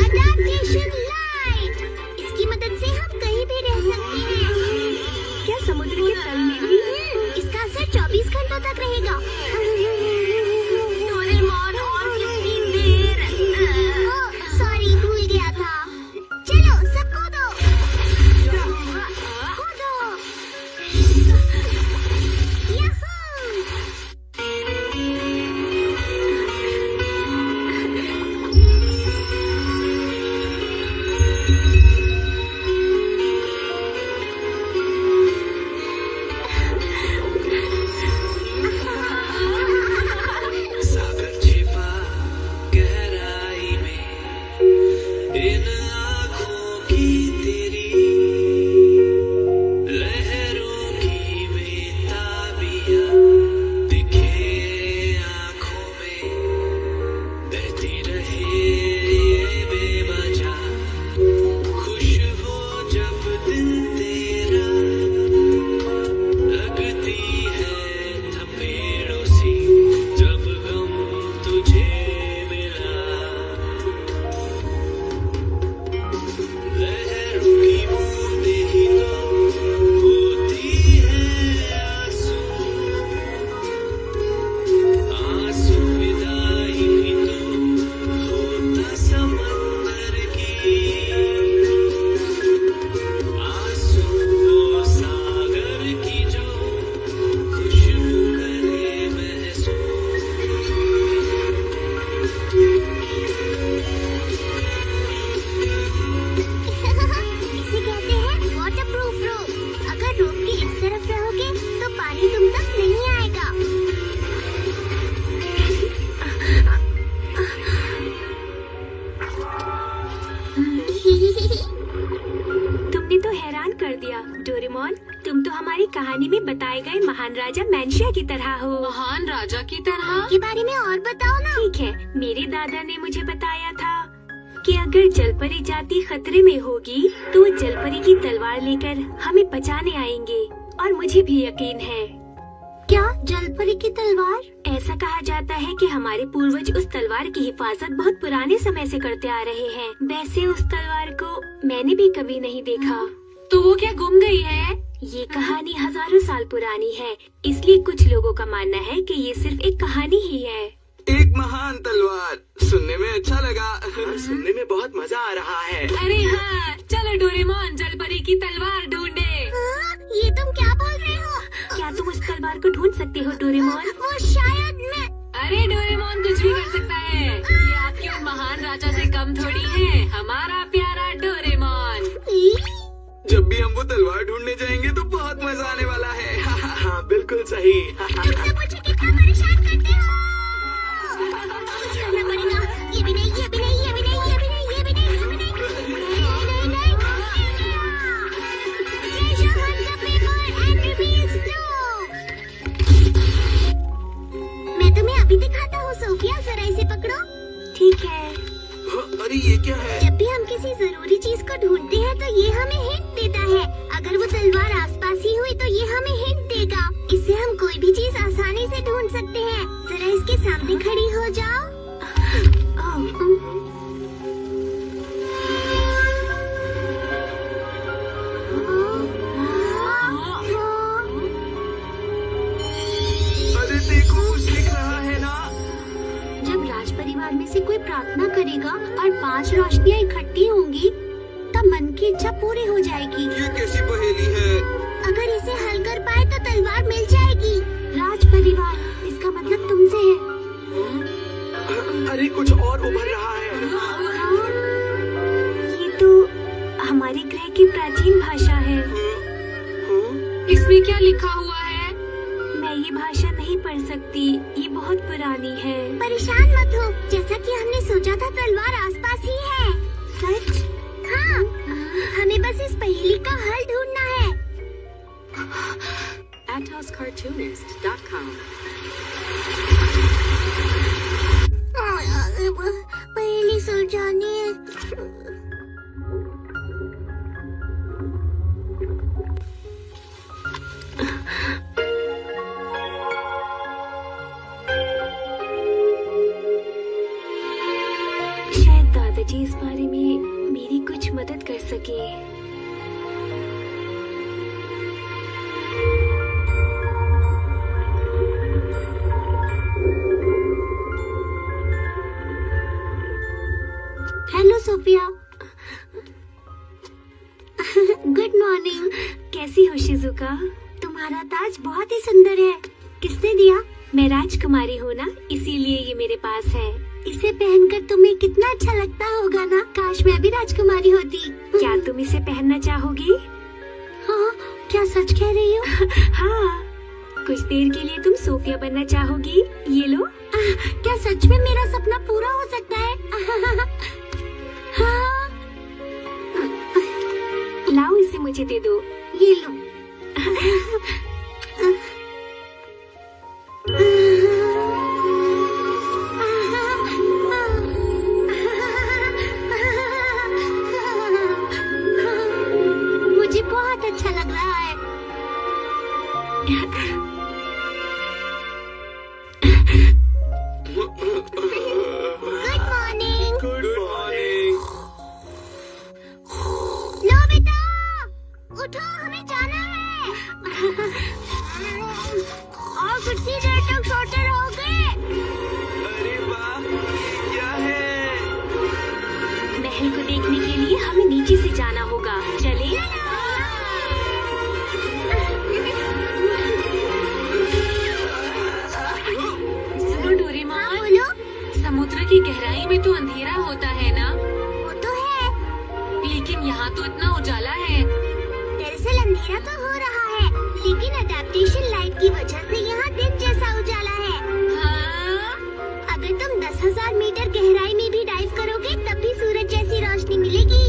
Adaptation Light, इसकी मदद से हम कहीं भी रह सकते हैं। क्या समुद्र के तल में भी? इसका असर 24 घंटों तक रहेगा। डोरेमोन, और कितनी देर? सॉरी, भूल गया था। चलो सब कूदो। कूदो। याहू! सागर छिपा गहराई में, इन आँखों की तेरी, लहरों की बेताबियां दिखे आँखों में, बहती रहे ये बेवजह, खुश हो जब दिल तेरा, लगती है थपेड़ों सी जब गम तुझे मिला, लहरों की बूंदें ही तो होती है आंसू, आंसू विदाई भी तो होता समंदर की, आंसू सागर की जो खुशबू करे महसूस। इसे कहते हैं वाटरप्रूफ रोप। अगर रोप के इस तरफ रहोगे तो पानी तुम तक नहीं आएगा। तुमने तो हैरान कर दिया डोरेमोन। तुम तो हमारी कहानी में बताए गए महान राजा मैंशिया की तरह हो। महान राजा की तरह? के बारे में और बताओ ना। ठीक है, मेरे दादा ने मुझे बताया था कि अगर जलपरी जाति खतरे में होगी तो वो जलपरी की तलवार लेकर हमें बचाने आएंगे, और मुझे भी यकीन है। क्या जलपरी की तलवार? ऐसा कहा जाता है कि हमारे पूर्वज उस तलवार की हिफाजत बहुत पुराने समय से करते आ रहे हैं। वैसे उस तलवार को मैंने भी कभी नहीं देखा। तो वो क्या गुम गई है? ये कहानी हजारों साल पुरानी है, इसलिए कुछ लोगों का मानना है कि ये सिर्फ एक कहानी ही है। एक महान तलवार, सुनने में अच्छा लगा। सुनने में बहुत मजा आ रहा है। अरे हाँ, चलो डोरेमोन जलपरी की तलवार ढूंढे। हाँ, ये तुम क्या बोल रहे हो? क्या तुम उस तलवार को ढूंढ सकते हो डोरेमोन? वो शायद मैं। अरे डोरेमोन कुछ भी कर सकता है, ये आपके उन महान राजा से कम थोड़ी है, हमारा प्यारा डोरेमोन। जब भी हम वो तलवार ढूंढने जाएंगे तो बहुत मजा आने वाला है। हाँ बिल्कुल सही। तुम सब मुझे कितना परेशान करते हो? कुछ करना पड़ेगा। ये भी नहीं, ये भी नहीं, ये भी नहीं, ये भी नहीं, ये भी नहीं, ये भी नहीं, नहीं, नहीं, Treasure hunt the paper and reveals truth। मैं तुम्हें अभी दिखाता हूँ सोफिया, जरा इसे पकड़ो। ठीक है। अरे ये क्या है? जब भी हम किसी जरूरी चीज को ढूंढते हैं तो ये हमें हिंट देता है। अगर वो तलवार आसपास ही हुई तो ये हमें हिंट देगा। इससे हम कोई भी चीज आसानी से ढूंढ सकते हैं। जरा इसके सामने खड़ी हो जाओ। अरे देखो, कुछ लिख रहा है ना। जब राज परिवार में से कोई प्रार्थना करेगा और 5 रोशनियां इकट्ठी होंगी तब मन की इच्छा पूरी हो जाएगी। ये कैसी पहेली है? अगर इसे हल कर पाए तो तलवार मिल जाएगी। राज परिवार, इसका मतलब तुमसे है। अरे कुछ और उभर रहा है। ये तो हमारे ग्रह की प्राचीन भाषा है। इसमें क्या लिखा हुआ है? मैं ये भाषा नहीं पढ़ सकती, ये बहुत पुरानी है। परेशान मत हो, जैसा कि हमने सोचा था तलवार आसपास ही है। सच? हाँ, हमें बस इस पहेली का हल ढूंढना है। AtosCartoonist.com पहेली सुलझानी है। शायद दादाजी इस बारे में मेरी कुछ मदद कर सके। Hello Sophia. Good morning. कैसी हो शिजुका? तुम्हारा ताज बहुत ही सुंदर है। किसने दिया? मैं राजकुमारी हूँ ना, इसीलिए ये मेरे पास है। इसे पहनकर तुम्हें कितना अच्छा लगता होगा ना। काश मैं भी राजकुमारी होती। क्या तुम इसे पहनना चाहोगी? हाँ, क्या सच कह रही हो? हाँ, कुछ देर के लिए तुम सोफिया बनना चाहोगी? ये लो। क्या सच में मेरा सपना पूरा हो सकता है? हाँ। लाओ, इसे मुझे दे दो। ये लो। मुझे बहुत अच्छा लग रहा है। Good morning. Good morning. Nobita, उठो, हमें जाना है। और कुछ ही देर तक सोते रहोगे? अरे वाह, ये क्या है? महल को देखने के लिए हमें नीचे से जाना होगा। चले? सुनो डोरेमोन, बोलो। समुद्र की गहराई में तो अंधेरा होता है ना, वो तो है। लेकिन यहाँ तो इतना उजाला है। दरअसल अंधेरा तो हो रहा है, लेकिन अडेप्टेशन लाइट की वजह से यहाँ दिन जैसा उजाला है। हाँ? अगर तुम 10,000 मीटर गहराई में भी डाइव करोगे तब भी सूरज जैसी रोशनी मिलेगी।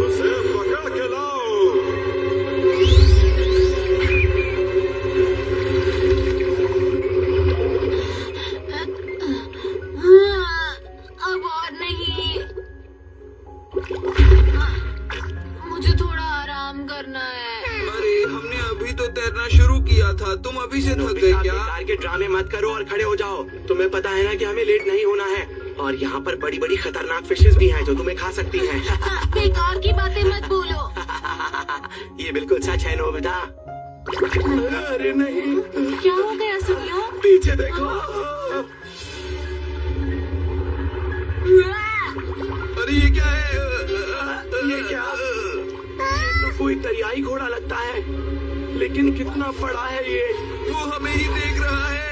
उसे पकड़ के लाओ। हाँ, अब और नहीं। मुझे थोड़ा आराम करना है। अरे हमने अभी तो तैरना शुरू किया था, तुम अभी से थक गए क्या? बेकार के ड्रामे मत करो और खड़े हो जाओ। तुम्हें पता है ना कि हमें लेट नहीं होना है। और यहाँ पर बड़ी बड़ी खतरनाक फिशेस भी हैं जो तुम्हें खा सकती हैं। बेकार की बातें मत बोलो। ये बिल्कुल सच है नोबिता। अरे नहीं, क्या हो गया सुनियो? पीछे देखो। अरे ये क्या है? ये क्या? ये तो कोई दरियाई घोड़ा लगता है, लेकिन कितना बड़ा है ये। वो हमें ही देख रहा है।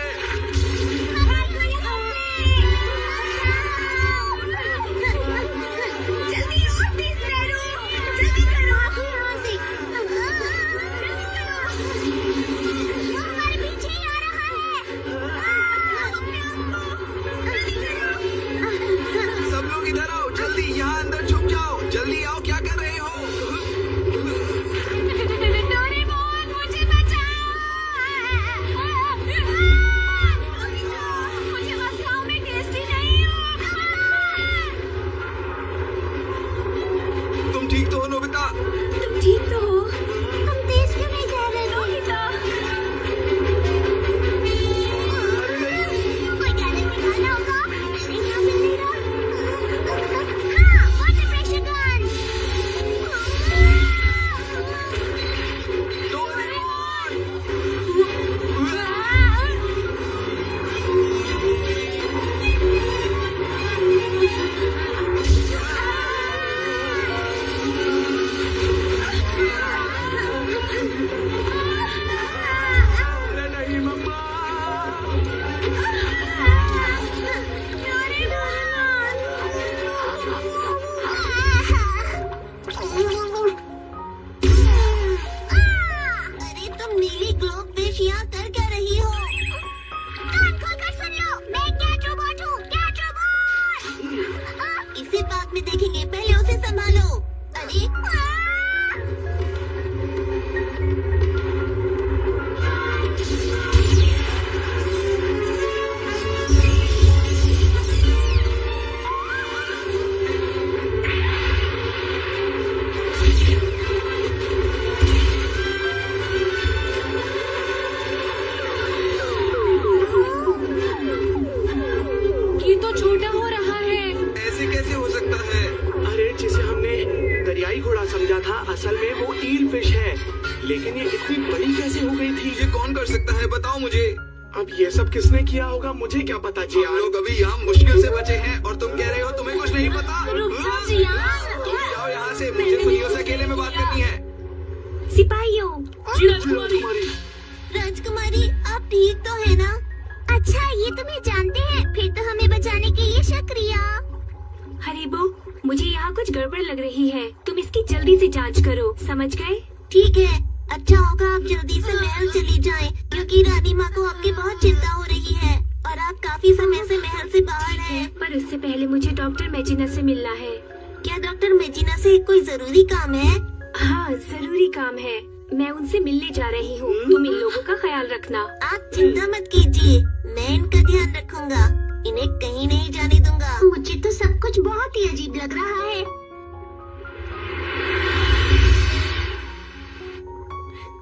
जल्दी और तेज रहो, जल्दी करो यहाँ से। वो हमारे पीछे ही आ रहा है। सब लोग इधर आओ, जल्दी यहाँ अंदर छुप जाओ। जल्दी आओ, क्या कर रहे हो? डोरेमोन, मुझे बचाओ। मुझे बस खाओ, मैं टेस्टी नहीं हूँ। तुम ठीक तो हो नोबिता? तुम ठीक तो हो? हम तेज क्यों नहीं जा रहे नोबिता? कोई गैजेट निकालना होगा। मैंने यहाँ से ले रहा। हाँ, वाटर प्रेशर गन। अरे नहीं मम्मा। अरे तुम नीली ग्लोब फिश यहाँ कर क्या रही हो? कान खोलकर सुन लो, मैं कैट रोबोट हूँ, कैट रोबोट। इसे बाद में देखेंगे, पहले उसे संभालो। अरे ये तो छोटा हो रहा है। ऐसे कैसे हो सकता है? अरे जिसे हमने दरियाई घोड़ा समझा था, असल में वो ईल फिश है। लेकिन ये इतनी बड़ी कैसे हो गई थी? ये कौन कर सकता है, बताओ मुझे। अब ये सब किसने किया होगा, मुझे क्या पता जी। हम लोग अभी यहाँ मुश्किल से बचे हैं और तुम कह रहे हो तुम्हें कुछ नहीं पता। रुक जाओ जियान। तुम जाओ यहाँ से, मुझे सुनियो से अकेले में बात करनी है। सिपाहियों, जी राजकुमारी। राजकुमारी, आप ठीक तो है ना? अच्छा, ये तुम्हें जानते हैं, फिर तो हमें बचाने के लिए शुक्रिया। हरीबो, मुझे यहाँ कुछ गड़बड़ लग रही है। तुम इसकी जल्दी से जांच करो, समझ गए? ठीक है, अच्छा होगा आप जल्दी से महल चली जाएं, क्योंकि रानी माँ को आपकी बहुत चिंता हो रही है और आप काफी समय से महल से बाहर हैं। पर उससे पहले मुझे डॉक्टर मेजिना से मिलना है। क्या डॉक्टर मेजिना से कोई जरूरी काम है? हाँ, जरूरी काम है। मैं उनसे मिलने जा रही हूँ। तुम इन लोगों का ख्याल रखना। आप चिंता मत कीजिए, मैं इनका ध्यान रखूंगा, इन्हें कहीं नहीं जाने दूंगा। मुझे तो सब कुछ बहुत ही अजीब लग रहा है।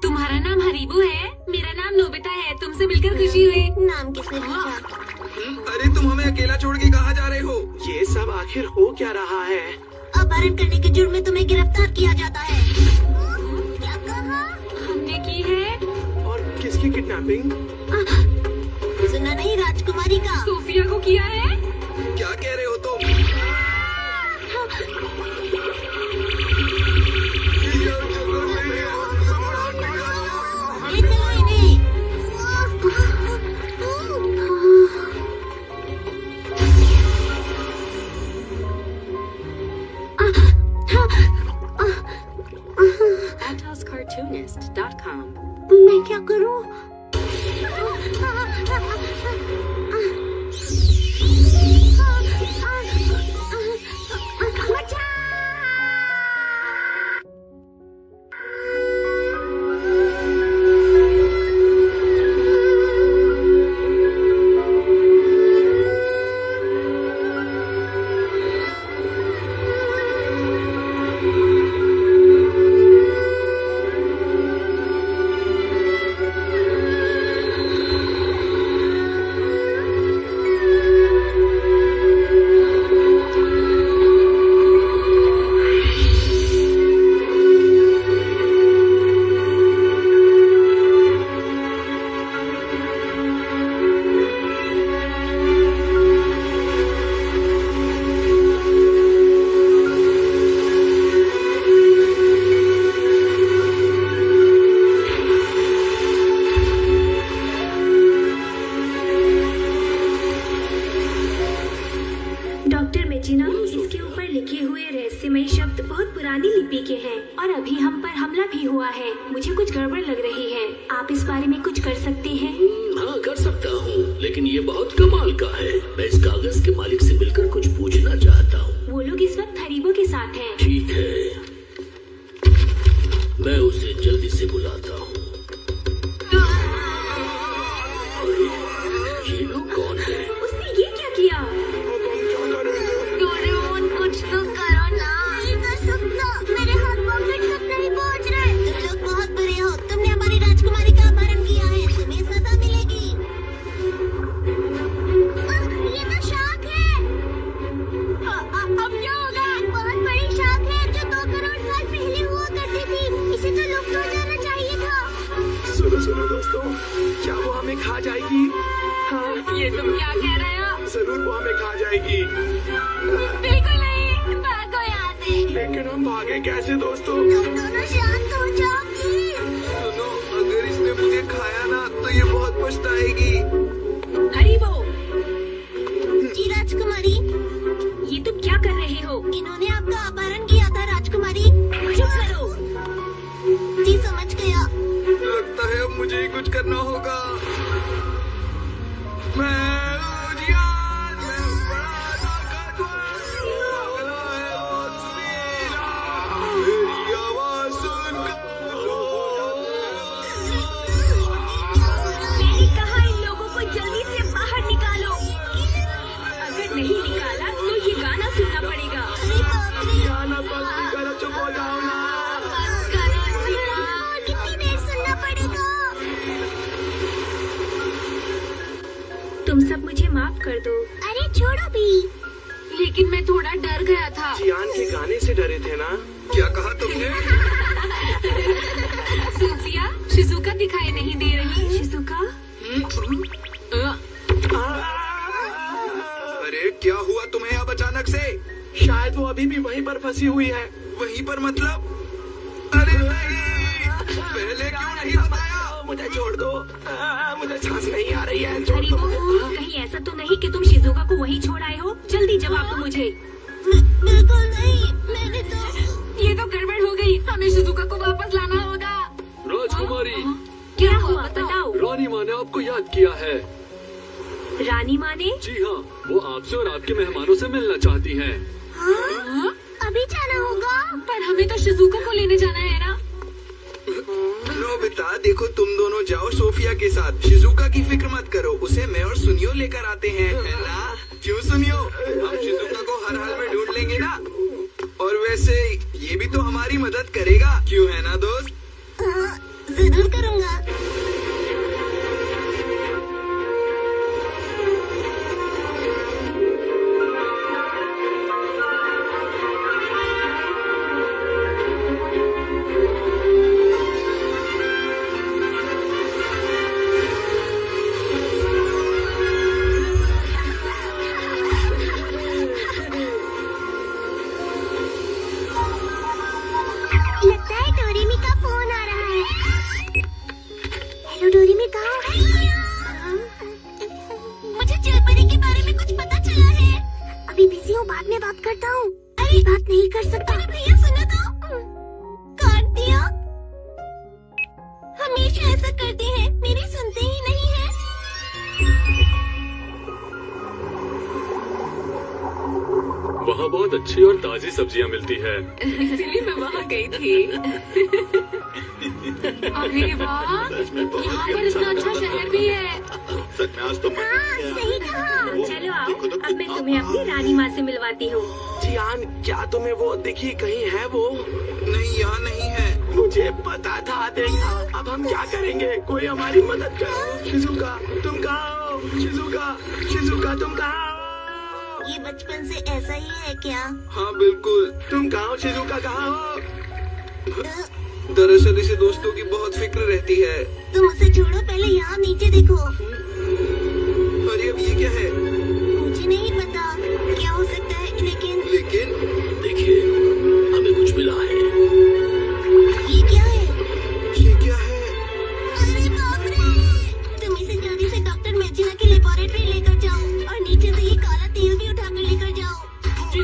तुम्हारा नाम हरीबो है? मेरा नाम नोबिता है। तुमसे मिलकर खुशी हुई। नाम किसने पूछा? अरे तुम हमें अकेला छोड़ के कहाँ जा रहे हो? ये सब आखिर हो क्या रहा है? अपहरण करने के जुर्म में तुम्हें गिरफ्तार किया जाता है। क्या कहा? हमने की है। और किसकी किडनैपिंग? सुना नहीं, राजकुमारी का। सोफिया को किया है। क्या कह रहे हो तुम? ले चलो इन्हें। AtosCartoonist.com. मैं क्या करूं? सुना, इसके ऊपर लिखे हुए रहस्यमय शब्द बहुत पुरानी लिपि के हैं और अभी हम पर हमला भी हुआ है। मुझे कुछ गड़बड़ लग रही है। आप इस बारे में कुछ कर सकते हैं? हाँ, कर सकता हूँ, लेकिन ये बहुत कमाल का है। मैं इस कागज के मालिक से मिलकर कुछ पूछना चाहता हूँ। वो लोग इस वक्त हरीबो के साथ हैं। ठीक है, मैं उसे जल्दी से बुलाता हूँ। ये लोग कौन है? उसने ये क्या किया? डोरेमोन कुछ तो करो ना। नहीं कर सकता, मेरे हाथ पॉकेट तक नहीं पहुंच रहे। तुम लोग बहुत बुरे हो। तुमने हमारी राजकुमारी का अपहरण किया है, तुम्हें सजा मिलेगी। ये तो शार्क है। अब क्या होगा? बहुत बड़ी शार्क है जो 2 करोड़ साल पहले हुआ करती थी। इसे तो लुप्त हो जाना चाहिए था। सुनो दोस्तों, क्या वो हमें खा जाएगी? हाँ, ये तुम क्या कह रहे हो? जरूर वो हमें खा जाएगी। बिल्कुल नहीं, भागो यहाँ से। लेकिन हम भागे कैसे दोस्तों? तुम दोनों शांत हो जाओ प्लीज। सुनो, अगर इसने मुझे खाया ना तो ये बहुत पछताएगी। हरीबो, जी राजकुमारी, ये तुम क्या कर रहे हो? इन्होंने आपका अपहरण किया था राजकुमारी। चुप करो। जी समझ गया। लगता है अब मुझे ही कुछ करना होगा। मेरी आवाज सुनकर मैंने कहा इन लोगों को जल्दी से बाहर निकालो। अगर नहीं निकाला तो ये गाना सुनना पड़ेगा। अरे बाप रे, गाना बंद नहीं करो, चुप हो जाओ ना। कितनी देर सुनना पड़ेगा? तुम सब मुझे माफ कर दो। अरे छोड़ो भी। लेकिन मैं थोड़ा डर गया था। जियान के गाने से डरे थे ना? क्या कहा तुमने? सूफिया, शिजुका दिखाई नहीं दे रही। शिजुका, अरे क्या हुआ तुम्हें अब अचानक से? शायद वो अभी भी वहीं पर फंसी हुई है। वहीं पर मतलब? अरे नहीं, पहले क्यों नहीं बताया? मुझे छोड़ दो, मुझे सांस नहीं आ रही है। छोड़ दो। हरीबो, कहीं ऐसा तो नहीं कि तुम शिजुका को वहीं छोड़ आए हो? जल्दी जवाब दो मुझे। बिल्कुल नहीं, मैंने तो। ये तो गड़बड़ हो गई। हमें शिजुका को वापस लाना होगा। राजकुमारी, क्या हुआ बताओ? रानी माँ ने आपको याद किया है। रानी माँ ने? जी हाँ, वो आपसे और आपके मेहमानों से मिलना चाहती हैं। हाँ? अभी जाना होगा? पर हमें तो शिजुका को लेने जाना है ना। नोबिता, देखो तुम दोनों जाओ सोफिया के साथ। शिजुका की फिक्र मत करो, उसे मैं और सुनियो लेकर आते हैं, है ना? क्यों सुनियो? हम शिजुका को हर हाल में ढूंढ लेंगे ना। और वैसे ये भी तो हमारी मदद करेगा, क्यों है ना दोस्त? हाँ, जरूर करूँगा। लगता है डोरेमी का फोन आ रहा है। हेलो डोरेमी, कहाँ हो? मुझे चिलपरी के बारे में कुछ पता चला है। अभी बिजी हूँ, बाद में बात करता हूँ। अरे बात नहीं कर सकता। अरे भैया सुनो तो। काट दिया। हमेशा ऐसा करते हैं, मेरी सुनते ही नहीं है। वहाँ बहुत अच्छी और ताजी सब्जियाँ मिलती है। इसीलिए मैं वहाँ गई थी। अरे वाह, यहाँ पर इतना अच्छा शहर भी है। सच में आज तो मैं हाँ, सही कहा। चलो आओ, अब मैं तुम्हें अपनी रानी माँ से मिलवाती हूँ। जियान, क्या तुम्हें वो दिखी? कहीं है वो? नहीं, यहाँ नहीं है। मुझे पता था। देखा, अब हम क्या करेंगे? कोई हमारी मदद करो। शिजुका, तुम कहाँ हो? शिजुका तुम कहाँ हो? ये बचपन से ऐसा ही है क्या? हाँ बिल्कुल। तुम कहाँ हो? शिजुका कहाँ हो? दरअसल इसे दोस्तों की बहुत फिक्र रहती है। तुम उसे छोड़ो, पहले यहाँ नीचे देखो। अरे अब ये क्या है? मुझे नहीं पता क्या हो सकता है, लेकिन देखिए, हमें कुछ मिला है। ये क्या है? ये क्या है? अरे बाप रे! तुम इसे जल्दी से डॉक्टर मैजिना की लेबोरेटरी लेकर जाओ और नीचे से ये काला तेल भी उठाकर लेकर जाओ। जी,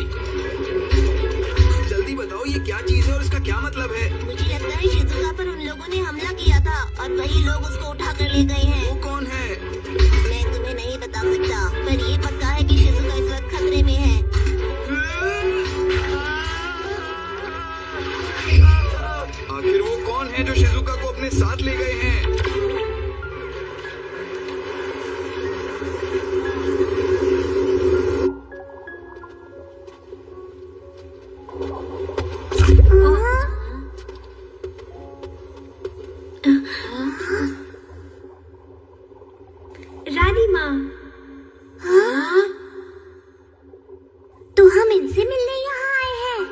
क्या मतलब है? मुझे लगता है शिजुका पर उन लोगों ने हमला किया था और वही लोग उसको उठा कर ले गए हैं। वो कौन है? मैं तुम्हें नहीं बता सकता, पर ये पक्का है कि शिजुका इस वक्त खतरे में है। आखिर वो कौन है जो शिजुका को अपने साथ ले गए हैं? रानी माँ, तो हम इनसे मिलने यहाँ आए हैं।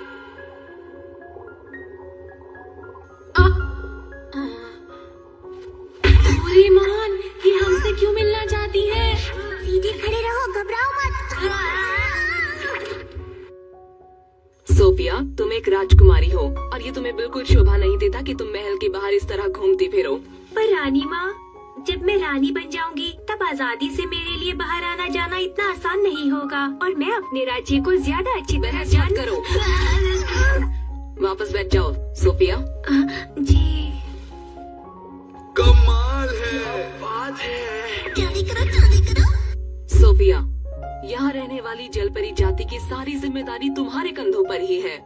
डोरेमोन, ये हमसे क्यों मिलना चाहती है? सीधे खड़े रहो, घबराओ मत। सोफिया, तुम एक राजकुमारी हो और ये तुम्हें बिल्कुल शोभा नहीं देता कि तुम महल के बाहर इस तरह घूमती फिरो। पर रानी माँ, जब मैं रानी बन जाऊंगी तब आजादी से मेरे लिए बाहर आना जाना इतना आसान नहीं होगा और मैं अपने राज्य को ज्यादा अच्छी तरह बहस मत करो, वापस बैठ जाओ। सोफिया, जी। कमाल है, बात है। जल्दी करो, जल्दी करो। सोफिया, यहाँ रहने वाली जलपरी जाति की सारी जिम्मेदारी तुम्हारे कंधों पर ही है।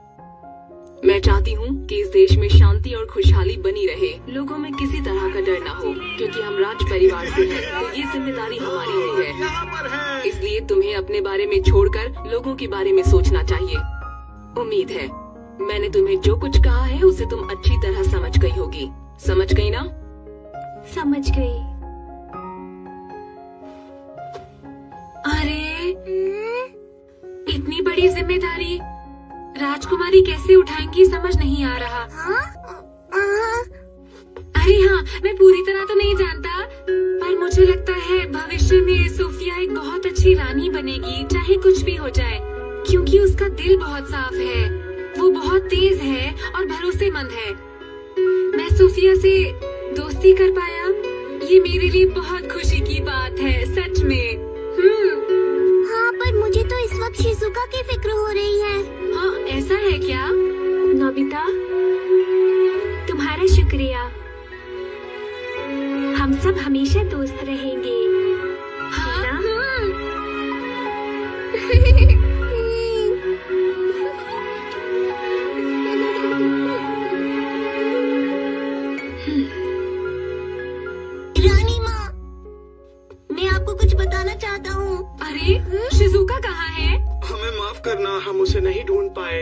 मैं चाहती हूँ कि इस देश में शांति और खुशहाली बनी रहे, लोगों में किसी तरह का डर न हो, क्योंकि हम राज परिवार से हैं, तो ये जिम्मेदारी हमारी ही है। यहाँ पर है। इसलिए तुम्हें अपने बारे में छोड़कर लोगों के बारे में सोचना चाहिए। उम्मीद है मैंने तुम्हें जो कुछ कहा है उसे तुम अच्छी तरह समझ गई होगी। समझ गई ना? समझ गई। अरे, इतनी बड़ी जिम्मेदारी राजकुमारी कैसे उठाएंगी समझ नहीं आ रहा। अरे हाँ, मैं पूरी तरह तो नहीं जानता, पर मुझे लगता है भविष्य में सोफिया एक बहुत अच्छी रानी बनेगी, चाहे कुछ भी हो जाए, क्योंकि उसका दिल बहुत साफ है, वो बहुत तेज है और भरोसेमंद है। मैं सोफिया से दोस्ती कर पाया, ये मेरे लिए बहुत खुशी की बात है, सच में। हाँ, पर मुझे तो इस वक्त शिजुका की फिक्र हो रही है। हाँ, ऐसा है क्या? नोबिता, तुम्हारा शुक्रिया। हम सब हमेशा दोस्त रहेंगे। हाँ, है ना? रानी माँ, मैं आपको कुछ बताना चाहता हूँ। अरे, शिजुका कहाँ है? हमें माफ करना, हम उसे नहीं ढूंढ पाए।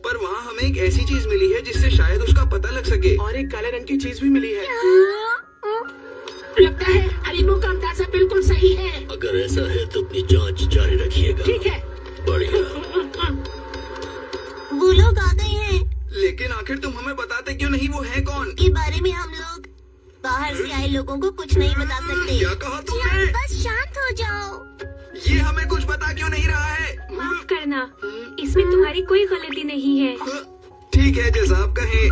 पर वहाँ हमें एक ऐसी चीज मिली है जिससे शायद उसका पता लग सके। और एक काले रंग की चीज भी मिली है। लगता है हरीमो का अंदाजा बिल्कुल सही है। अगर ऐसा है तो अपनी जांच जारी रखिएगा। ठीक है। बढ़िया। वो लोग आ गए हैं। लेकिन आखिर तुम हमें बताते क्यों नहीं वो है कौन? के बारे में हम लोग बाहर से आए लोगों को कुछ नहीं बता सकते। क्या कहा तुमने? बस शांत हो जाओ। ये हमें कुछ बता क्यों नहीं रहा है? माफ करना, इसमें तुम्हारी कोई गलती नहीं है। ठीक है, जैसा आप कहें।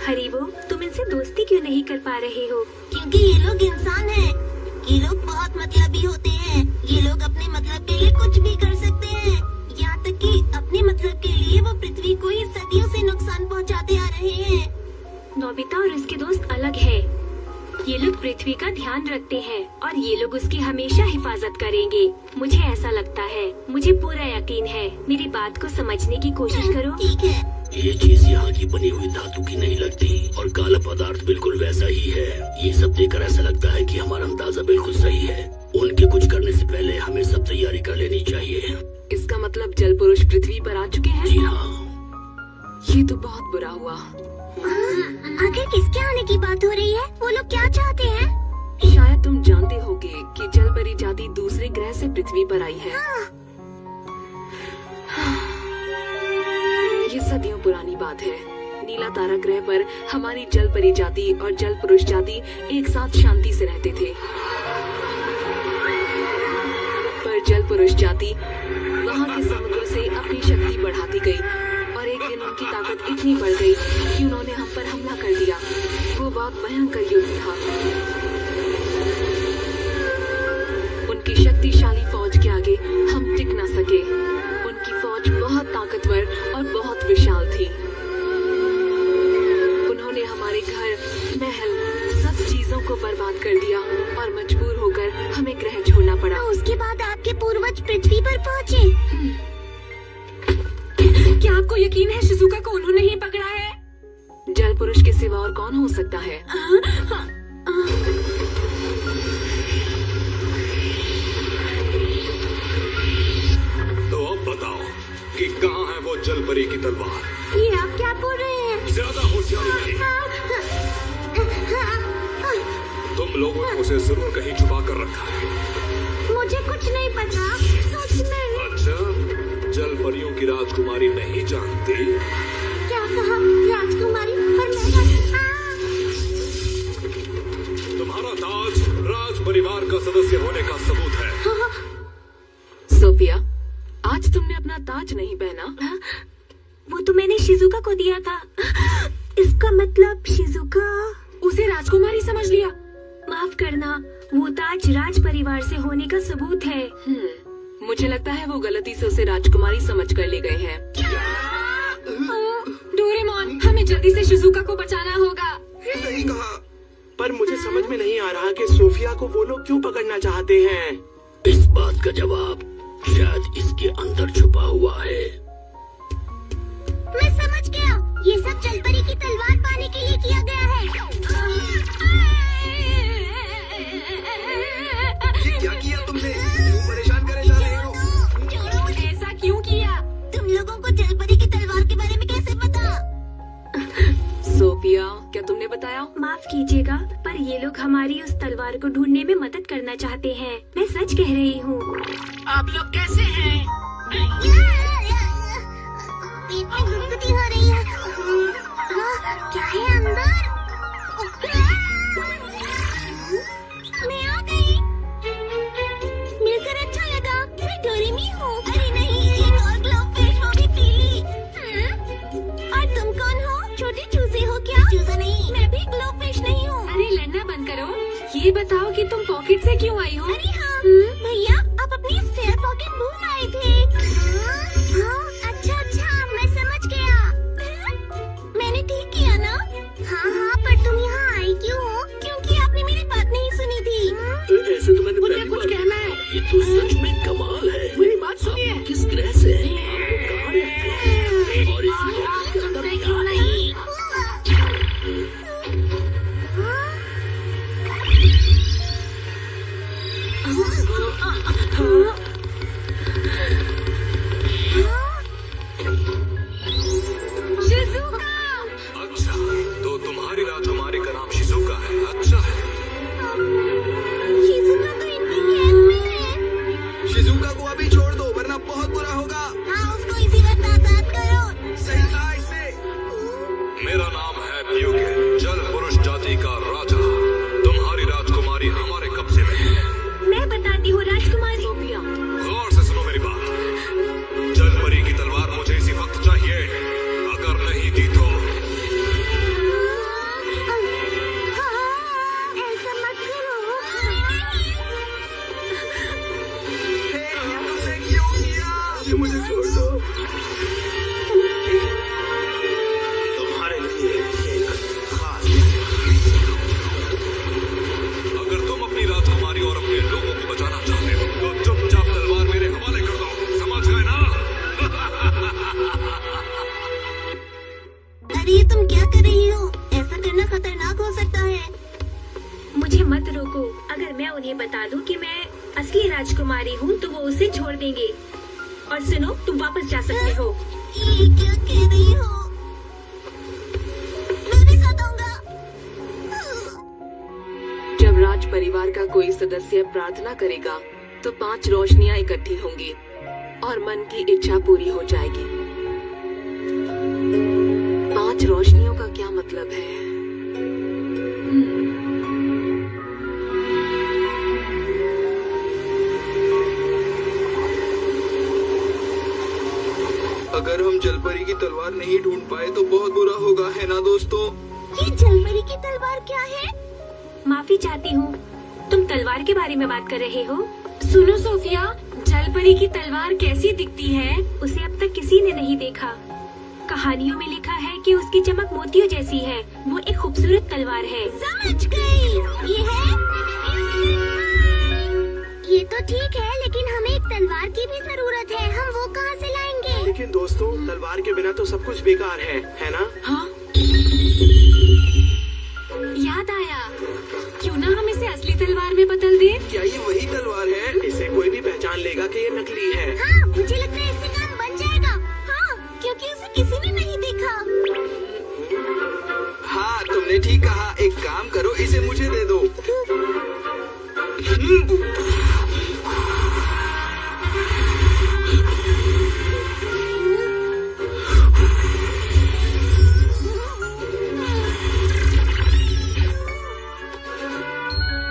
हरीबो, तुम इनसे दोस्ती क्यों नहीं कर पा रहे हो? क्योंकि ये लोग इंसान हैं। ये लोग बहुत मतलबी होते हैं। ये लोग अपने मतलब के लिए कुछ भी कर सकते हैं, यहाँ तक कि अपने मतलब के लिए वो पृथ्वी को ही सदियों से नुकसान पहुँचाते आ रहे हैं। नोबिता और उसके दोस्त अलग है। ये लोग पृथ्वी का ध्यान रखते हैं और ये लोग उसकी हमेशा हिफाजत करेंगे। मुझे ऐसा लगता है, मुझे पूरा यकीन है। मेरी बात को समझने की कोशिश करो। ठीक है। ये चीज यहाँ की बनी हुई धातु की नहीं लगती और काला पदार्थ बिल्कुल वैसा ही है। ये सब देखकर ऐसा लगता है कि हमारा अंदाजा बिल्कुल सही है। उनके कुछ करने से पहले हमें सब तैयारी कर लेनी चाहिए। इसका मतलब जल पुरुष पृथ्वी पर आ चुके हैं? जी हाँ। ये तो बहुत बुरा हुआ। आखिर किसके आने की बात हो रही है? वो लोग क्या चाहते हैं? शायद तुम जानते होगे कि जलपरी जाति दूसरे ग्रह से पृथ्वी पर आई है। ये सदियों पुरानी बात है। नीला तारा ग्रह पर हमारी जलपरी जाति और जल पुरुष जाति एक साथ शांति से रहते थे, पर जल पुरुष जाति वहाँ के समुद्र से अपनी शक्ति बढ़ाती गई और एक दिन उनकी ताकत इतनी बढ़ गई कि उन्होंने हम पर हमला कर दिया। वो बहुत भयंकर युद्ध था। उनकी शक्तिशाली फौज के आगे हम टिक न सके। उनकी फौज बहुत ताकतवर और बहुत विशाल थी। को बर्बाद कर दिया और मजबूर होकर हमें ग्रह छोड़ना पड़ा। तो उसके बाद आपके पूर्वज पृथ्वी पर पहुँचे। क्या आपको यकीन है शिजुका को उन्होंने ही पकड़ा है? जल पुरुष के सिवा और कौन हो सकता है? तो अब बताओ कि कहाँ है वो जल परी की तलवार? ये आप क्या बोल रहे हैं? ज्यादा होशियारी नहीं। तुम लोगों ने उसे जरूर कहीं छुपा कर रखा है। मुझे कुछ नहीं पता, सच में। अच्छा, जल परियों की राजकुमारी नहीं जानती? क्या कहा? राजकुमारी? पर तुम्हारा ताज राज परिवार का सदस्य होने का सबूत है। सोफिया, आज तुमने अपना ताज नहीं पहना। वो तो मैंने शिजुका को दिया था। इसका मतलब शिजुका उसे राजकुमारी समझ लिया। माफ करना, वो ताज राज परिवार से होने का सबूत है। मुझे लगता है वो गलती से उसे राजकुमारी समझ कर ले गए हैं। डोरेमोन, हमें जल्दी से शिजुका को बचाना होगा। सही कहा, पर मुझे समझ में नहीं आ रहा कि सोफिया को वो लोग क्यों पकड़ना चाहते हैं। इस बात का जवाब शायद इसके अंदर छुपा हुआ है। मैं समझ गया, ये सब जलपरी की तलवार पाने के लिए किया गया है। ये क्या किया तुमने? क्यों परेशान करे जा रहे हो? छोड़ो मुझे। ऐसा क्यों किया? तुम लोगों को जलपरी की तलवार के बारे में कैसे पता? सोफिया, क्या तुमने बताया? माफ कीजिएगा, पर ये लोग हमारी उस तलवार को ढूंढने में मदद करना चाहते हैं। मैं सच कह रही हूँ। आप लोग कैसे हैं? पेट में गुदगुदी हो रही है। क्या है अंदर? मैं आ गई। मिलकर अच्छा लगा। मैं डोरेमी हूँ। अरे नहीं, एक और ग्लोबफिश, वो भी पीली। और तुम कौन हो? छोटे चूजे हो क्या? चूजा नहीं, मैं भी ग्लोबफिश नहीं हूँ। अरे लड़ना बंद करो। ये बताओ कि तुम पॉकेट से क्यों आई हो? अरे हाँ, भैया आप अपनी स्पेयर पॉकेट भूल आए थे। अच्छा, मैं समझ गया। मैंने ठीक किया ना? हाँ, पर तुम यहाँ आई क्यों हो? क्योंकि आपने मेरी बात नहीं सुनी थी। ऐसे तो मैंने मुझे पहली कुछ बार कहना है। ये तो सच में कमाल है। मेरी बात सुनिए। किस ग्रह से हैं? आप लोग कहाँ रहते हैं? और इस ग्रह के अंदर क्या है? शिजुका! अच्छा, तो तुम्हारी राजकुमारी का नाम शिजुका है। अच्छा है। शिजुका तो इनकी गैंग में है। शिजुका को अभी छोड़ दो, वरना बहुत बुरा होगा। हाँ, उसको इसी वक्त आजाद करो। सही कहा इसने। मेरा नाम है प्यूके, जल पुरुष जाति का राजा। तुम्हारी राजकुमारी हमारे कब्जे में है। मैं बताती हूँ राजकुमारी। सोफिया, गौर से सुनो मेरी बात। जल परी की तलवार मुझे इसी वक्त चाहिए। अगर नहीं दी तो ऐसा मत करो। ये तुमने क्यों किया? ये मुझे छोड़ दो। तुम्हारे लिए एक खास अगर तुम अपनी राजकुमारी और अपने लोगों को बचाना चाहते हो तो चुपचाप तलवार मेरे हवाले कर दो। समझ गए ना? अरे ये तुम क्या कर रही हो? ऐसा करना खतरनाक हो सकता है। मुझे मत रोको। अगर मैं उन्हें बता दूं कि मैं असली राजकुमारी हूँ तो वो उसे छोड़ देंगे। और सुनो, तुम वापस जा सकते हो। ये क्या कह रही हो? मैं भी साथ आऊंगा। जब राज परिवार का कोई सदस्य प्रार्थना करेगा तो 5 रोशनियां इकट्ठी होंगी और मन की इच्छा पूरी हो जाएगी। 5 रोशनियों का क्या मतलब है? अगर हम जलपरी की तलवार नहीं ढूंढ पाए तो बहुत बुरा होगा, है ना दोस्तों? ये जलपरी की तलवार क्या है? माफी चाहती हूँ, तुम तलवार के बारे में बात कर रहे हो? सुनो सोफिया, जलपरी की तलवार कैसी दिखती है? उसे अब तक किसी ने नहीं देखा। कहानियों में लिखा है कि उसकी चमक मोतियों जैसी है। वो एक खूबसूरत तलवार है। समझ गई। ये तो ठीक है, लेकिन हमें एक तलवार की भी जरूरत है। हम वो कहाँ से लाएंगे? लेकिन दोस्तों, तलवार के बिना तो सब कुछ बेकार है ना? हाँ, याद आया, क्यों ना हम इसे असली तलवार में बदल दें? क्या ये वही तलवार है? इसे कोई भी पहचान लेगा कि ये नकली है। हाँ, मुझे लगता है इससे काम बन जाएगा। हाँ, क्योंकि उसे किसी ने नहीं देखा। हाँ, तुमने ठीक कहा। एक काम करो, इसे मुझे दे दो।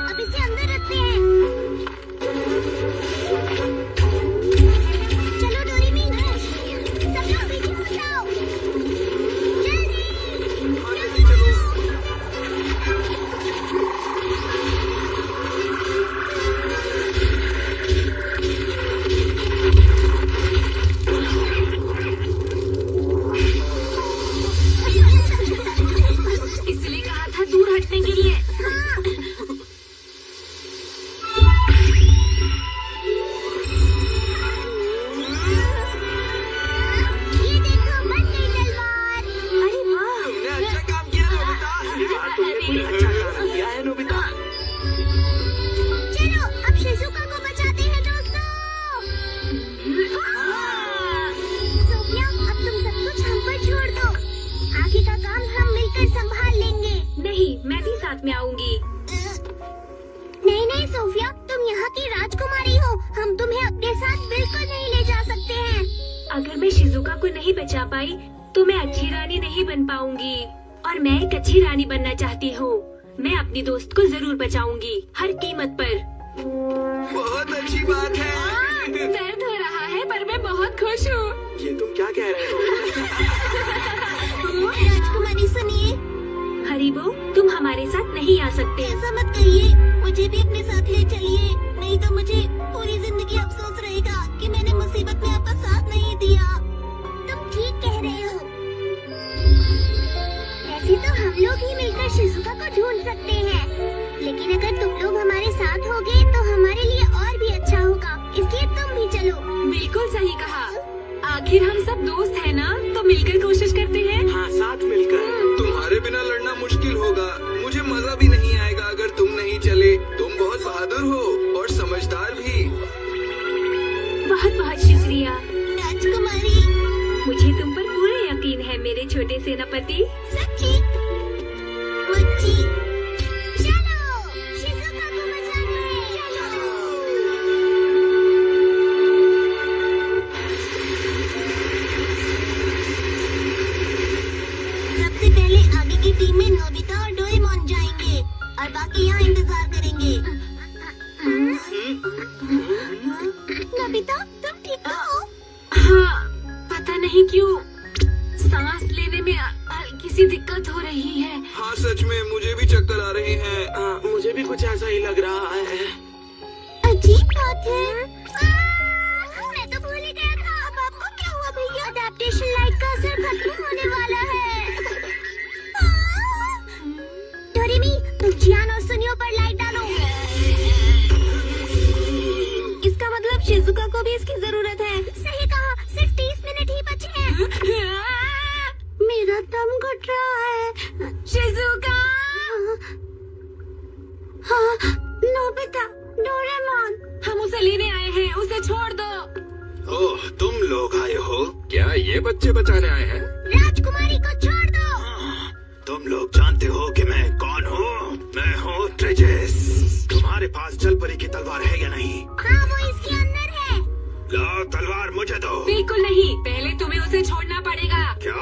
अब इसे अंदर रखते हैं। चलो डोरेमी, सब लोग पीछे हो जाओ। जल्दी चलो। इसलिए कहा था दूर हटने के लिए। ये देखो, बन गई तलवार। अरे वाह! तुमने अच्छा काम किया नोबिता। ये बात तुमने कोई अच्छा काम किया है नोबिता। चलो, अब शिजुका को बचाते हैं दोस्तों। सोफिया, अब तुम सब कुछ हम पर छोड़ दो। आगे का काम हम मिलकर संभाल लेंगे। नहीं, मैं भी साथ में आऊंगी। नहीं नहीं सोफिया, तुम यहाँ की राजकुमारी हो। हम तुम्हें अपने साथ बिल्कुल नहीं ले जा सकते हैं। अगर मैं शिजुका को नहीं बचा पाई तो मैं अच्छी रानी नहीं बन पाऊंगी। और मैं एक अच्छी रानी बनना चाहती हूँ। मैं अपनी दोस्त को जरूर बचाऊंगी, हर कीमत पर। बहुत अच्छी बात है। दर्द हो रहा है पर मैं बहुत खुश हूँ। ये तुम क्या कह रहे हो? राजकुमारी सुनिए, हरीबो, तुम हमारे साथ नहीं आ सकते। ऐसा मत कहिए। मुझे भी अपने साथ ले चलिए, नहीं तो मुझे पूरी जिंदगी अफसोस रहेगा कि मैंने मुसीबत में आपका साथ नहीं दिया। तुम ठीक कह रहे हो। ऐसे तो हम लोग ही मिलकर शिजुका को ढूंढ सकते हैं, लेकिन अगर तुम लोग हमारे साथ होगे तो हमारे लिए और भी अच्छा होगा। इसलिए तुम भी चलो। बिल्कुल सही कहा। आखिर हम सब दोस्त हैं ना, तो मिलकर कोशिश करते हैं। हाँ, साथ मिलकर। तुम्हारे बिना लड़ना मुश्किल होगा। मुझे मजा भी नहीं आएगा अगर तुम नहीं चले। तुम बहुत बहादुर हो और समझदार भी। बहुत बहुत शुक्रिया। राजकुमारी, मुझे तुम पर पूरा यकीन है मेरे छोटे सेनापति। सच्ची मुच्ची। चलो, शिजुका को बचाने। चलो। सबसे पहले आगे की टीम में नोबिता और डोरेमोन जाएंगे और बाकी यहाँ इंतजार करेंगे। नोबिता, तुम ठीक हो? हाँ, पता नहीं क्यों सांस लेने में हल्की सी दिक्कत हो रही है। हाँ, सच में मुझे भी चक्कर आ रहे हैं। हाँ, मुझे भी कुछ ऐसा ही लग रहा है। अजीब बात है। मैं तो भूल ही गया था। अब आपको क्या हुआ भैया? अडैप्टेशन लाइट का असर खत्म होने वाला है। डोरेमी, तुम जियान और सुनियो पर लाइट डालो। इसका मतलब शिजुका को भी इसकी जरूरत है। सही कहा, सिर्फ 30 मिनट ही बचे हैं। मेरा दम घुट रहा है। शिजुका! हाँ, नोबिता, डोरेमोन। हम उसे लेने आए हैं, उसे छोड़ दो। ओह, तुम लोग आए हो? क्या ये बच्चे बचाने आए हैं? राजकुमारी को छोड़ दो। तुम लोग जानते हो कि मैं कौन हूँ? मैं हूँ ट्रेजेस। तुम्हारे पास जल परी की तलवार है या नहीं? हाँ, वो इसके अंदर है। लाओ तलवार मुझे दो। बिल्कुल नहीं, पहले तुम्हें उसे छोड़ना पड़ेगा। क्या?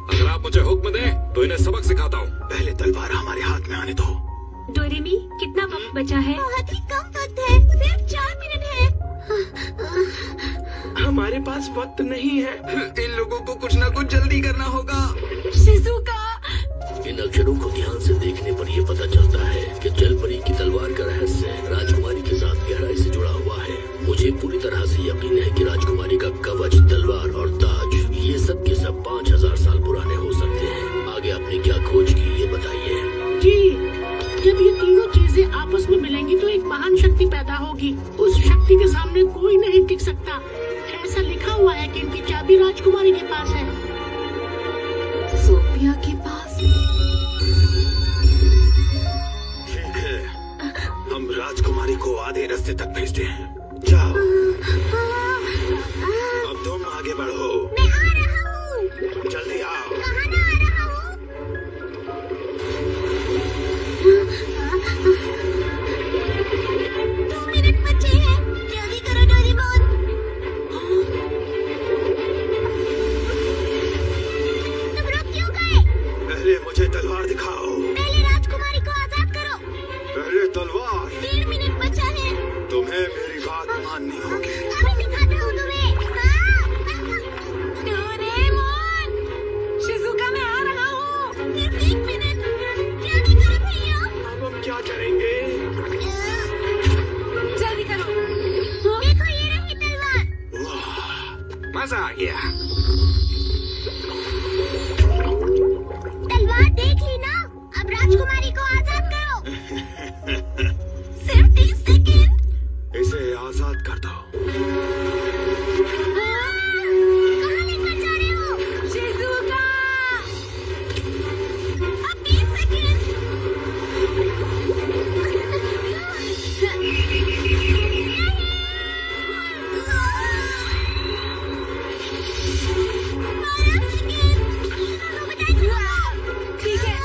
अगर आप मुझे हुक्म दें तो इन्हें सबक सिखाता हूँ। पहले तलवार हमारे हाथ में आने दो। डोरेमी, कितना वक्त बचा है? बहुत ही कम वक्त है, सिर्फ 4 मिनट है। हमारे पास वक्त नहीं है। इन लोगों को कुछ ना कुछ जल्दी करना होगा। शिजुका! इन अक्षरों को ध्यान से देखने पर यह पता चलता है कि जल परी की तलवार का रहस्य राजकुमारी के साथ गहराई से जुड़ा हुआ है। मुझे पूरी तरह से यकीन है कि राजकुमारी का कवच, तलवार और ताज, ये सब के सब 5000 होगी। उस शक्ति के सामने कोई नहीं टिक सकता। ऐसा लिखा हुआ है कि इनकी चाबी राजकुमारी के पास है। सोफिया के पास? ठीक है, हम राजकुमारी को आधे रास्ते तक भेजते हैं। जाओ, अब तुम आगे बढ़ो। मैं आ रहा हूँ। जल्दी आओ। कहाँ ना आ रहा हूँ? 2 मिनट बचे हैं। जल्दी करो डोरेमोन। तुम रुक क्यों गए? पहले मुझे तलवार दिखाओ। पहले राजकुमारी को आजाद करो। पहले तलवार। 1.5 मिनट बचा है। तुम्हें मेरी बात माननी होगी। अभी दिखाता हूँ तुम्हें। डोरेमोन, शिजुका मैं आ रहा हूँ। सिर्फ 1 मिनट। जल्दी करो भैया। अब हम क्या करेंगे? जल्दी करो। देखो ये रही तलवार। वाह, मजा आ गया। तलवार देख ली ना? अब राजकुमारी को आजाद करो। सिर्फ 30 सेकेंड। इसे आजाद कर दो। कहाँ लेकर जा रहे हो? शिजुका, अब 20 सेकेंड। ठीक है।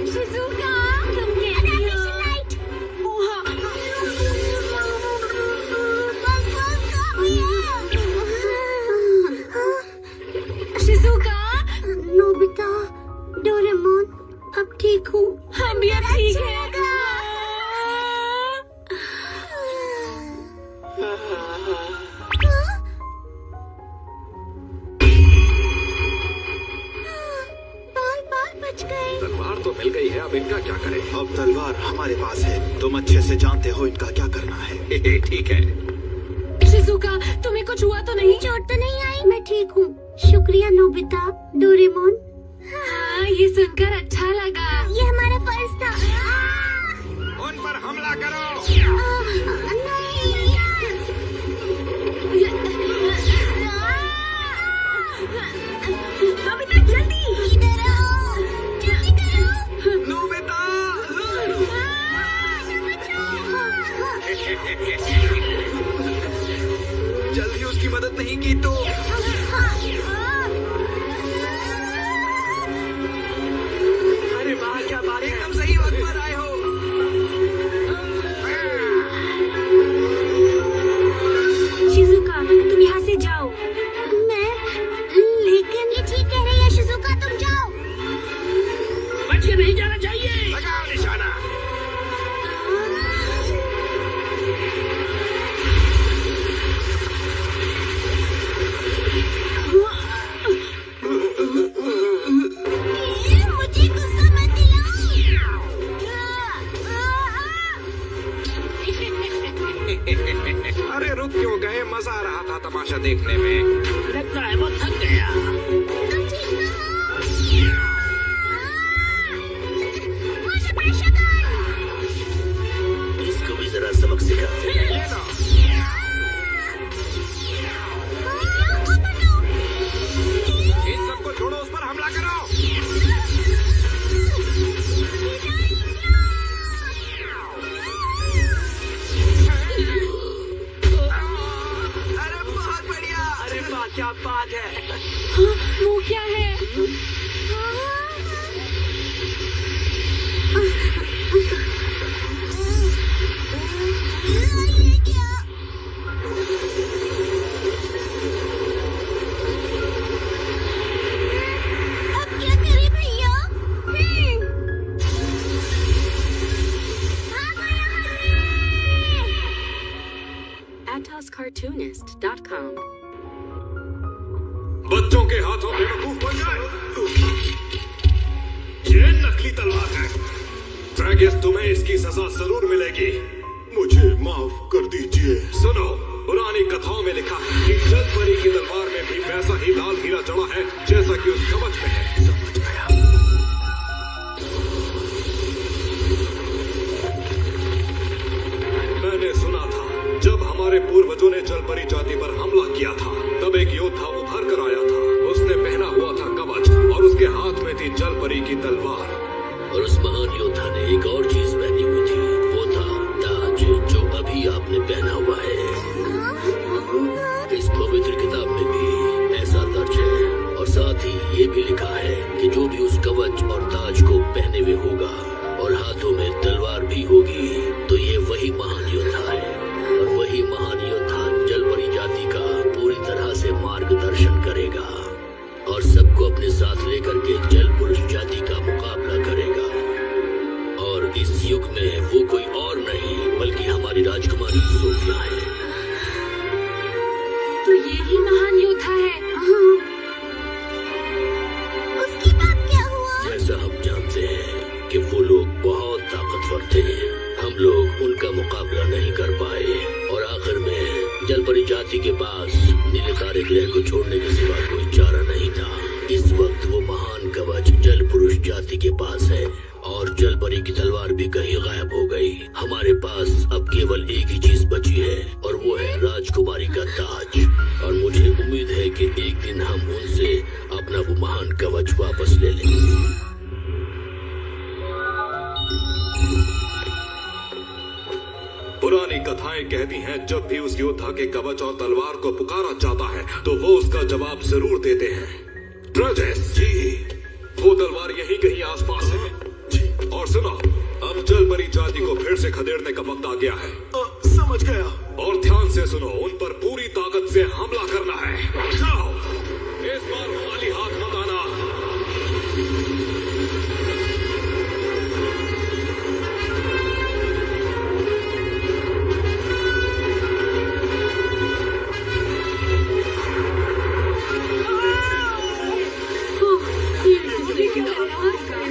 शिजुका, तुम कैसी हो? ओह, शिजुका, नोबिता, डोरेमोन, अब ठीक हूँ। हम भी अब ठीक हैं। बाल बच गए। तलवार तो मिल गई है, अब इनका क्या करें? अब तलवार हमारे पास है। तुम अच्छे से जानते हो इनका क्या करना है। ठीक है। शिजुका, तुम्हें कुछ हुआ तो नहीं? चोट तो नहीं आई? मैं ठीक हूँ। शुक्रिया नोबिता, डोरेमोन। हाँ, ये सुनकर अच्छा लगा। ये हमारा फर्ज था। उन पर हमला करो। नोबिता जल्दी इधर आओ। जल्दी करो। नोबिता! जल्दी उसकी मदद नहीं की तो। अरे वाह, क्या बात है। एकदम सही वक्त पर आए हो। शिजुका, तुम यहाँ से जाओ। लेकिन ये ठीक कह रही है शिजुका, तुम जाओ। बच के नहीं जाना चाहिए। लगाओ निशाना। मुझे गुस्सा मत दिलाओ। अरे रुक क्यों गए? मजा आ रहा था तमाशा देखने में। लगता है वो थक गया। तुम ठीक तो हो? मुझे प्रेशर कर। इसको भी जरा सबक सिखाते हैं। ये लो। इन सबको छोड़ो, उस पर हमला करो। अरे बहुत बढ़िया। अरे वाह, क्या बात है। हाँ, वो क्या है? ये क्या? अब क्या करें भैया? भागो यहाँ से। AtosCartoonist.com बच्चों के हाथों बेवकूफ बन जाए। ये नकली तलवार है। ड्रैगस, तुम्हें इसकी सजा जरूर मिलेगी। मुझे माफ कर दीजिए। सुनो, पुरानी कथाओं में लिखा है कि जल परी की तलवार में भी वैसा ही लाल हीरा जड़ा है जैसा कि उस कवच में है। समझ गया। हमारे पूर्वजों ने जलपरी जाति पर हमला किया था, तब एक योद्धा उभर कर आया था। उसने पहना हुआ था कवच और उसके हाथ में थी जलपरी की तलवार। और उस महान योद्धा ने एक और चीज पहनी हुई थी, वो था ताज, जो अभी आपने पहना हुआ है। इस पवित्र किताब में भी ऐसा दर्ज है, और साथ ही ये भी लिखा है कि जो भी उस कवच और ताज को पहने हुए होगा और हाथों में तलवार भी होगी, तो ये वही महान योद्धा है। और वही महान योद्धा जलपरी जाति का पूरी तरह से मार्गदर्शन करेगा और सबको अपने साथ लेकर के जल पुरुष जाति का मुकाबला करेगा। और इस युग में वो कोई और नहीं बल्कि हमारी राजकुमारी सोफिया है। तो ये ही महान योद्धा है। उसके बाद क्या हुआ? जैसा हम जानते हैं कि वो लोग बहुत ताकतवर थे, हम लोग उनका मुकाबला नहीं कर पाए और आखिर में जलपरी जाति के पास नीले तारे ग्रह को छोड़ने के सिवा कोई चारा नहीं था। इस वक्त वो महान कवच जल पुरुष जाति के पास है और जलपरी की तलवार भी कहीं गायब हो गई। हमारे पास अब केवल एक ही चीज बची है और वो है राजकुमारी का ताज। और मुझे उम्मीद है कि एक दिन हम उनसे अपना वो महान कवच वापस ले लेंगे। पुरानी कथाएं कहती हैं, जब भी उस योद्धा के कवच और तलवार को पुकारा जाता है तो वो उसका जवाब जरूर देते हैं। ट्रेजेस जी, वो तलवार यहीं कहीं आसपास है जी। और सुनो, अब जलपरी जाति को फिर से खदेड़ने का वक्त आ गया है। समझ गया। और ध्यान से सुनो, उन पर पूरी ताकत से हमला करना है। जाओ, इस बार खाली हाथ मत आना।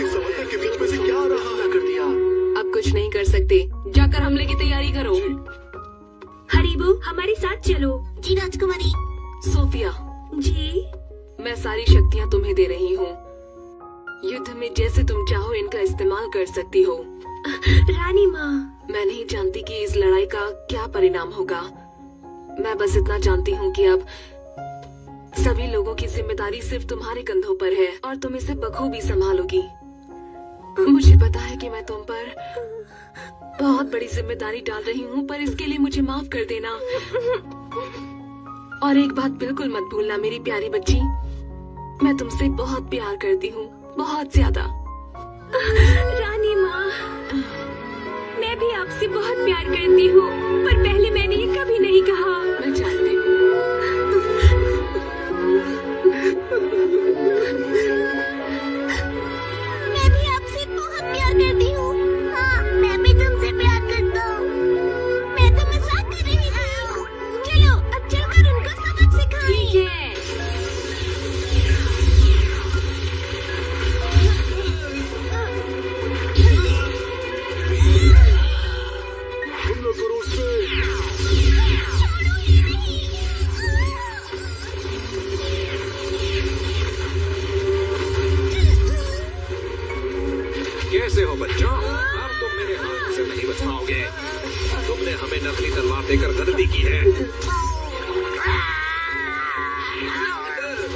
समंदर के बीच में से क्या आ रहा है? कर दिया। अब कुछ नहीं कर सकते, जाकर हमले की तैयारी करो। हरीबो, हमारे साथ चलो। जी राजकुमारी। सोफिया जी। मैं सारी शक्तियाँ तुम्हें दे रही हूँ। युद्ध में जैसे तुम चाहो इनका इस्तेमाल कर सकती हो। रानी माँ, मैं नहीं जानती कि इस लड़ाई का क्या परिणाम होगा। मैं बस इतना जानती हूँ कि अब सभी लोगों की जिम्मेदारी सिर्फ तुम्हारे कंधों पर है और तुम इसे बखूबी संभालोगी। मुझे पता है कि मैं तुम पर बहुत बड़ी जिम्मेदारी डाल रही हूँ, पर इसके लिए मुझे माफ कर देना। और एक बात बिल्कुल मत भूलना मेरी प्यारी बच्ची, मैं तुमसे बहुत प्यार करती हूँ, बहुत ज्यादा। रानी माँ, मैं भी आपसे बहुत प्यार करती हूँ, पर पहले मैंने ये कभी नहीं कहा। मैं जानती हूँ। मैं भी आपसे बहुत प्यार करती हूँ। हाँ, मैं भी तुमसे प्यार करता हूँ। मैं तो मजाक कर रही हूँ। चलो अब चलकर उनको सबक सिखाएं। ठीक है। हमला करो उस पे। छोड़ो ही नहीं। कैसे हो बच्चों? अब तुम मेरे हाथ से नहीं बच पाओगे। तुमने हमें नकली तलवार देकर गलती की है।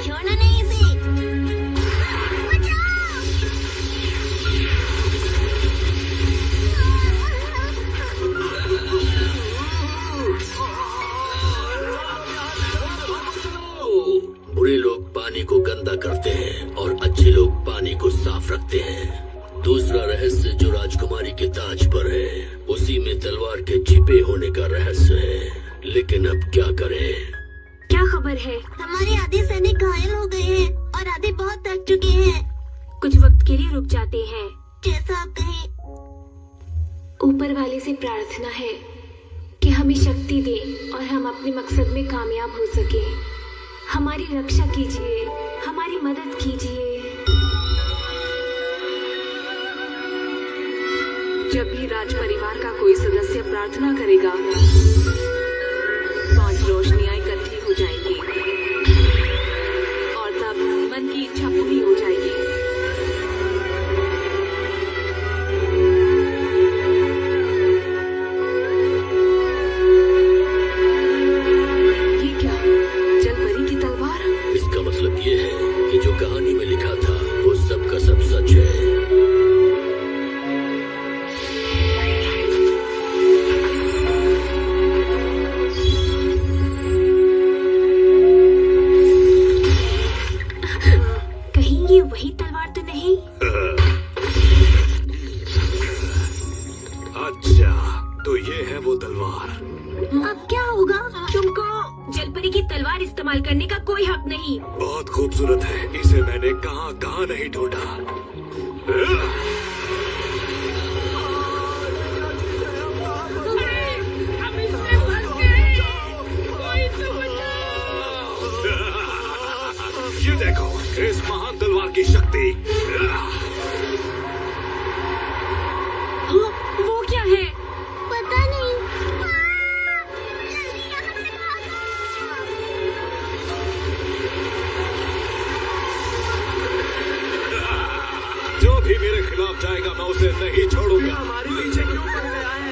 छोड़ना नहीं इसे। बचाओ। बुरे लोग पानी को गंदा करते हैं और अच्छे लोग पानी को साफ रखते हैं। दूसरा रहस्य जो राजकुमारी के ताज पर है, उसी में तलवार के छिपे होने का रहस्य है। लेकिन अब क्या करें? क्या खबर है? हमारे आधे सैनिक घायल हो गए हैं और आधे बहुत थक चुके हैं। कुछ वक्त के लिए रुक जाते हैं। जैसा आप कहें। ऊपर वाले से प्रार्थना है कि हमें शक्ति दे और हम अपने मकसद में कामयाब हो सके। हमारी रक्षा कीजिए, हमारी मदद कीजिए। जब भी राज परिवार का कोई सदस्य प्रार्थना करेगा, 5 रोशनियां इकट्ठी हो जाएंगी और तब मन की इच्छा पूरी हो जाएगी। जलपरी की तलवार इस्तेमाल करने का कोई हक नहीं। बहुत खूबसूरत है, इसे मैंने कहाँ कहाँ नहीं ढूंढा। ये देखो इस महान तलवार की शक्ति। वो क्या है? पता नहीं। जल्दी यहाँ से भागो। जो भी मेरे खिलाफ जाएगा मैं उसे नहीं छोड़ूंगा। हमारे पीछे क्यों पड़ गया है?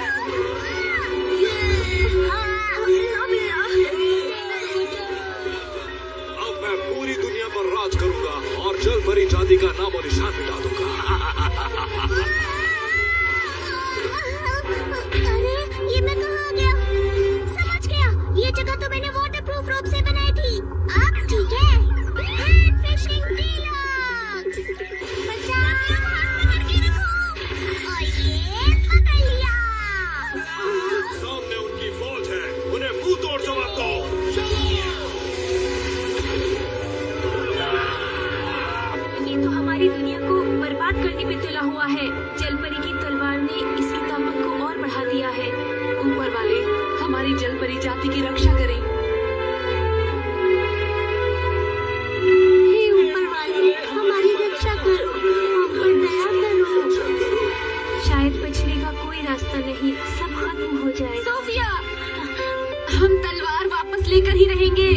अब मैं पूरी दुनिया पर राज करूंगा और जलपरी जाति का नामो निशान मिटा दूंगा। अरे ये मैं कहाँ आ गया? समझ गया, ये जगह तो मैंने वाटरप्रूफ रोप से बनाई थी। अब ठीक है। Hand fishing deluxe. बचाओ, हाथ पकड़ के रखो। और ये पकड़ लिया। सामने उनकी फौज है, उन्हें मुंह तोड़ जवाब दो। ये तो हमारी दुनिया को बर्बाद करने में तुला हुआ है। जलपरी की तलवार ने इसकी ताकत को और बढ़ा दिया है। ऊपर वाले हमारी जलपरी जाति की रक्षा करें। हे ऊपर वाले, हमारी रक्षा करो, हम पर दया करो। शायद बचने का कोई रास्ता नहीं, सब खत्म हो जाएगा। सोफिया, हम तलवार वापस लेकर ही रहेंगे।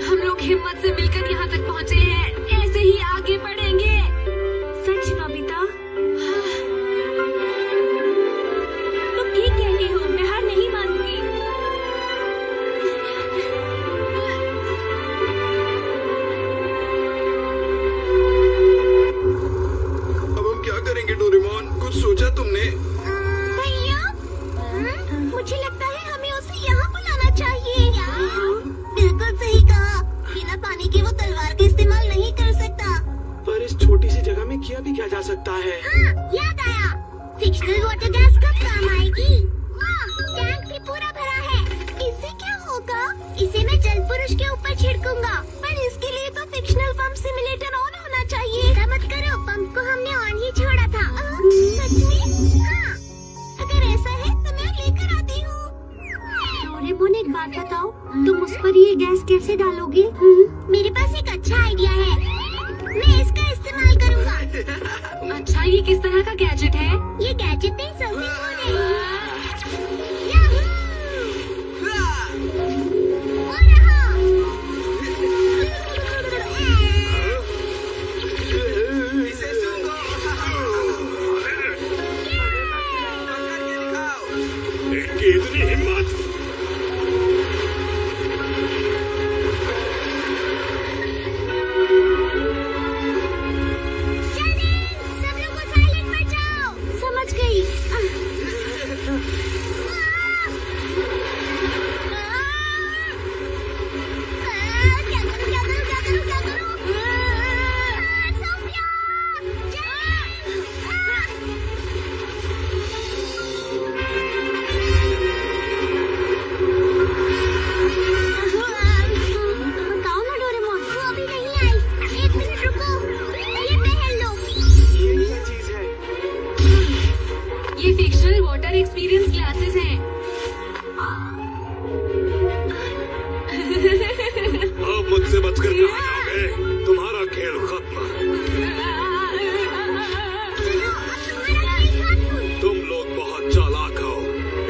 हम लोग हिम्मत से मिलकर यहाँ तक पहुँचे हैं, ऐसे ही आगे बढ़ेंगे। सच नोबिता? तुम ठीक कहते हो, मैं हार नहीं मानूंगी। अब हम क्या करेंगे डोरेमोन? कुछ सोचा तुमने? भैया, मुझे लगता है हमें उसे यहाँ बुलाना चाहिए। बिल्कुल सही कहा। बिना पानी के वो तलवार का इस्तेमाल नहीं कर सकता। पर इस छोटी सी जगह में किया भी क्या जा सकता है? हाँ, याद आया। फिक्शनल वाटर गैस कब काम आएगी? टैंक भी पूरा भरा है। इससे क्या होगा? इसे मैं जल पुरुष के ऊपर छिड़कूंगा। पर इसके लिए तो फिक्शनल पंप सिमुलेटर ऑन होना चाहिए। चिंता मत करो, पंप को हमने ऑन ही छोड़ा था। सच में? हाँ। अगर ऐसा है तो मैं लेकर आती हूँ। डोरेमोन, एक बात बताओ, तुम उस पर ये गैस कैसे डालोगे? मेरे पास एक अच्छा आइडिया है। मैं इसका इस्तेमाल करूँगा। अच्छा, ये किस तरह का गैजेट है? ये गैजेट नहीं सभी इसे सूंघो। करके दिखाओ। इनकी इतनी हिम्मत। सब लोग को साइलेंट पर जाओ। समझ गई। क्या करूं? सोफिया, बताओ ना डोरेमोन, वो अभी नहीं आई। 1 मिनट रुको, ये पहन लो। ये क्या चीज है? ये फिक्शनल वाटर एक्सपीरियंस ग्लासेस हैं। अब मुझसे बचकर कहाँ जाओगे? तुम्हारा खेल खत्म। तुम लोग बहुत चालाक हो।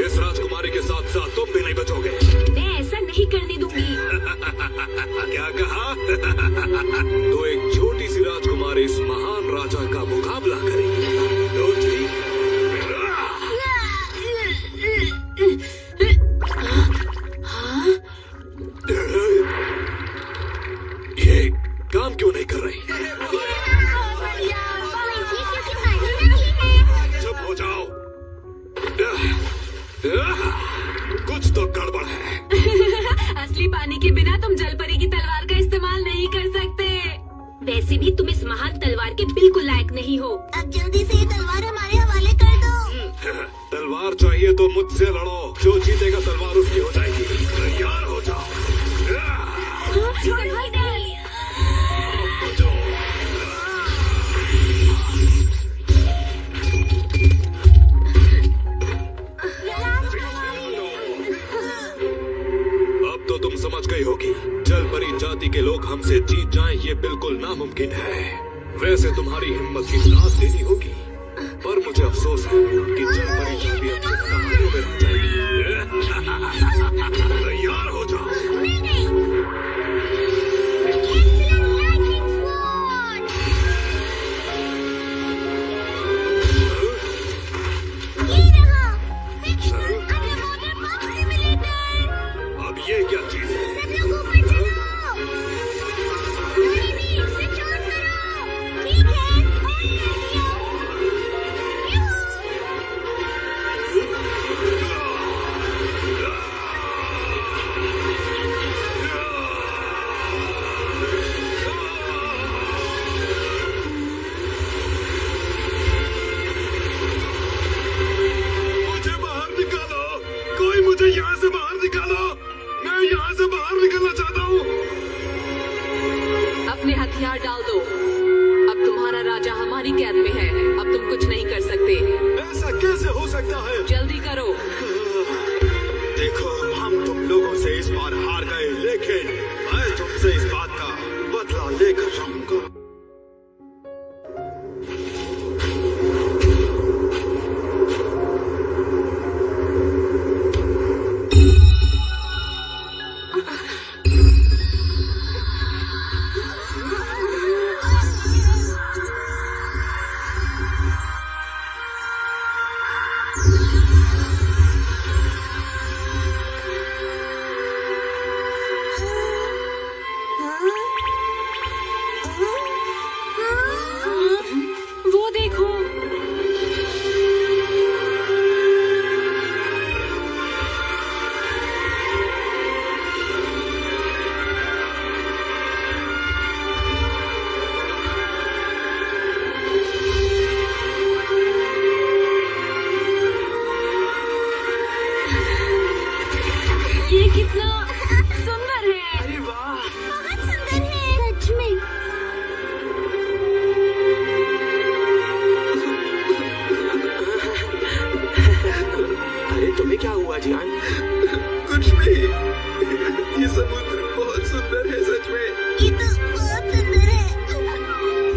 इस राजकुमारी के साथ साथ तुम भी नहीं बचोगे। मैं ऐसा नहीं करने दूंगी। क्या कहा? तो एक छोटी सी राजकुमारी इस महान राजा का मुकाबला करेगी। तो ठीक। ये काम क्यों नहीं कर रही? चुप हो जाओ। कुछ तो गड़बड़ है। असली पानी के बिना तुम जलपरी की तलवार का इस्तेमाल नहीं कर सकते। वैसे भी तुम इस महान तलवार के बिल्कुल लायक नहीं हो। अब जल्दी से ये तलवार हमारे हवाले कर दो। तलवार चाहिए तो मुझसे लड़ो। जो जीतेगा तलवार उसकी हो जाएगी। तैयार हो जाओ। अब तो तुम समझ गई होगी, जल परी जाति के लोग हमसे जीत जाएं ये बिल्कुल नामुमकिन है। वैसे तुम्हारी हिम्मत की दाद देनी होगी, पर मुझे अफसोस है कि जल परी जाति अब सिर्फ कहानियों में रह जाएगी। तैयार हो जाओ। अब ये क्या चीज है? सब लोग ऊपर चलो। बेबी, स्विच ऑन करो। ठीक है, ऑन कर दिया। मुझे बाहर निकालो, कोई मुझे यहाँ से बाहर निकालो। मैं यहाँ से बाहर निकलना चाहता हूँ। अपने हथियार डाल दो। अब तुम्हारा राजा हमारी कैद में है। अब तुम कुछ नहीं कर सकते। ऐसा कैसे हो सकता है? जल्दी करो। देखो, हम तुम लोगों से इस बार हार गए, लेकिन मैं तुमसे इस बात का बदला लेकर रहूंगा। वो देखो, ये कितना सुंदर है। अरे वाह, बहुत सुंदर है। सच में। अरे तुम्हें क्या हुआ जान? कुछ भी। ये समुद्र बहुत सुंदर है, सच में। ये तो बहुत सुंदर है।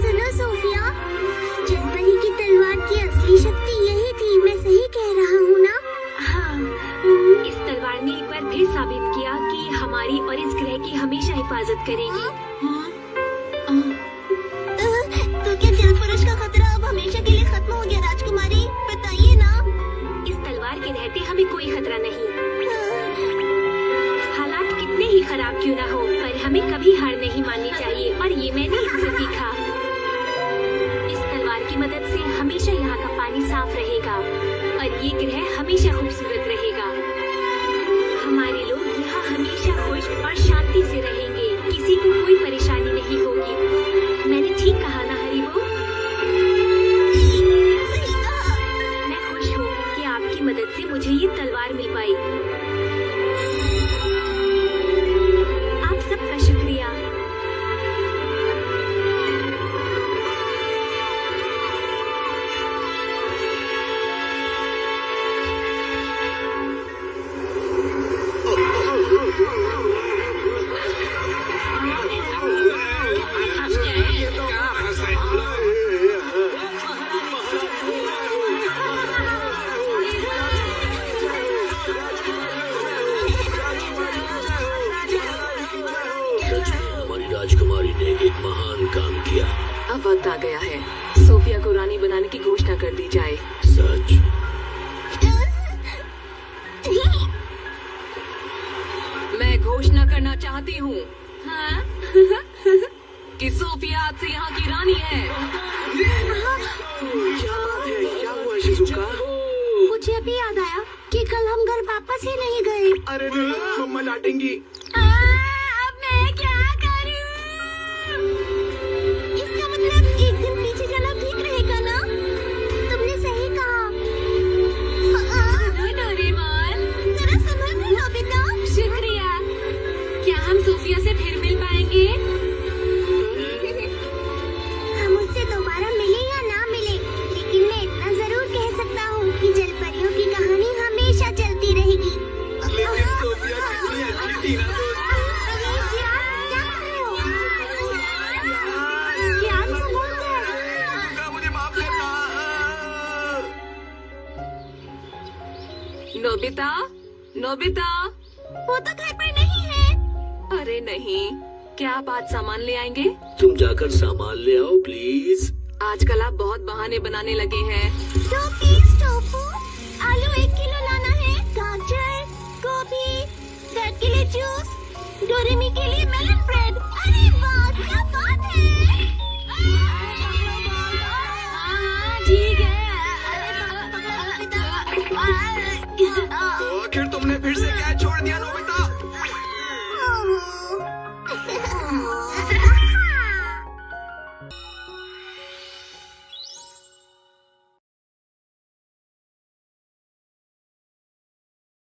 सुनो सोफिया, जलपरी की तलवार की असली शक्ति यही थी। मैं सही कह रहा हूँ ना? हाँ, इस तलवार ने एक बार फिर साबित किया कि हमारी और इस ग्रह की हमेशा हिफाजत करेगी। तो क्या जल पुरुष का खतरा अब हमेशा के लिए खत्म हो गया राजकुमारी? बताइए ना। इस तलवार के रहते हमें कोई खतरा नहीं। हालात कितने ही खराब क्यों ना हो, पर हमें कभी हार नहीं माननी चाहिए, और ये मैंने इससे सीखा। इस तलवार की मदद से हमेशा यहाँ का पानी साफ रहेगा और ये ग्रह हमेशा खूबसूरत रहेगा। हमारे लोग यहाँ हमेशा खुश और शांति से रहेंगे। किसी को कोई परेशानी नहीं होगी। मैंने ठीक कहा ना हरीबो? सही कहा। मैं खुश हूँ कि आपकी मदद से मुझे ये तलवार मिल पाई। आप सबका शुक्रिया। राजकुमारी ने एक महान काम किया। अब वक्त आ गया है, सोफिया को रानी बनाने की घोषणा कर दी जाए। सच? मैं घोषणा करना चाहती हूँ कि सोफिया आज से यहाँ की रानी है। क्या बात है? क्या हुआ शिजुका? मुझे अभी याद आया कि कल हम घर वापस ही नहीं गए। अरे नहीं, मम्मा डांटेंगी। अब मैं क्या करूं? इसका मतलब एक दिन पीछे जाना ठीक रहेगा ना? तुमने सही कहा। डोरेमोन, जरा संभल लो बेटा। शुक्रिया। क्या हम सोफिया से फिर मिल पाएंगे? Nobita, Nobita. वो तो घर पर नहीं है। अरे नहीं, क्या आप आज सामान ले आएंगे? तुम जाकर सामान ले आओ प्लीज। आजकल आप बहुत बहाने बनाने लगे हैं। 2 पीस टोफू, आलू 1 किलो लाना है, गाजर, गोभी, डैड के लिए जूस, डोरेमी के लिए मेलन ब्रेड। अरे वाह, क्या बात है। ठीक है। तो आखिर तुमने फिर से क्या छोड़ दिया नोबिता?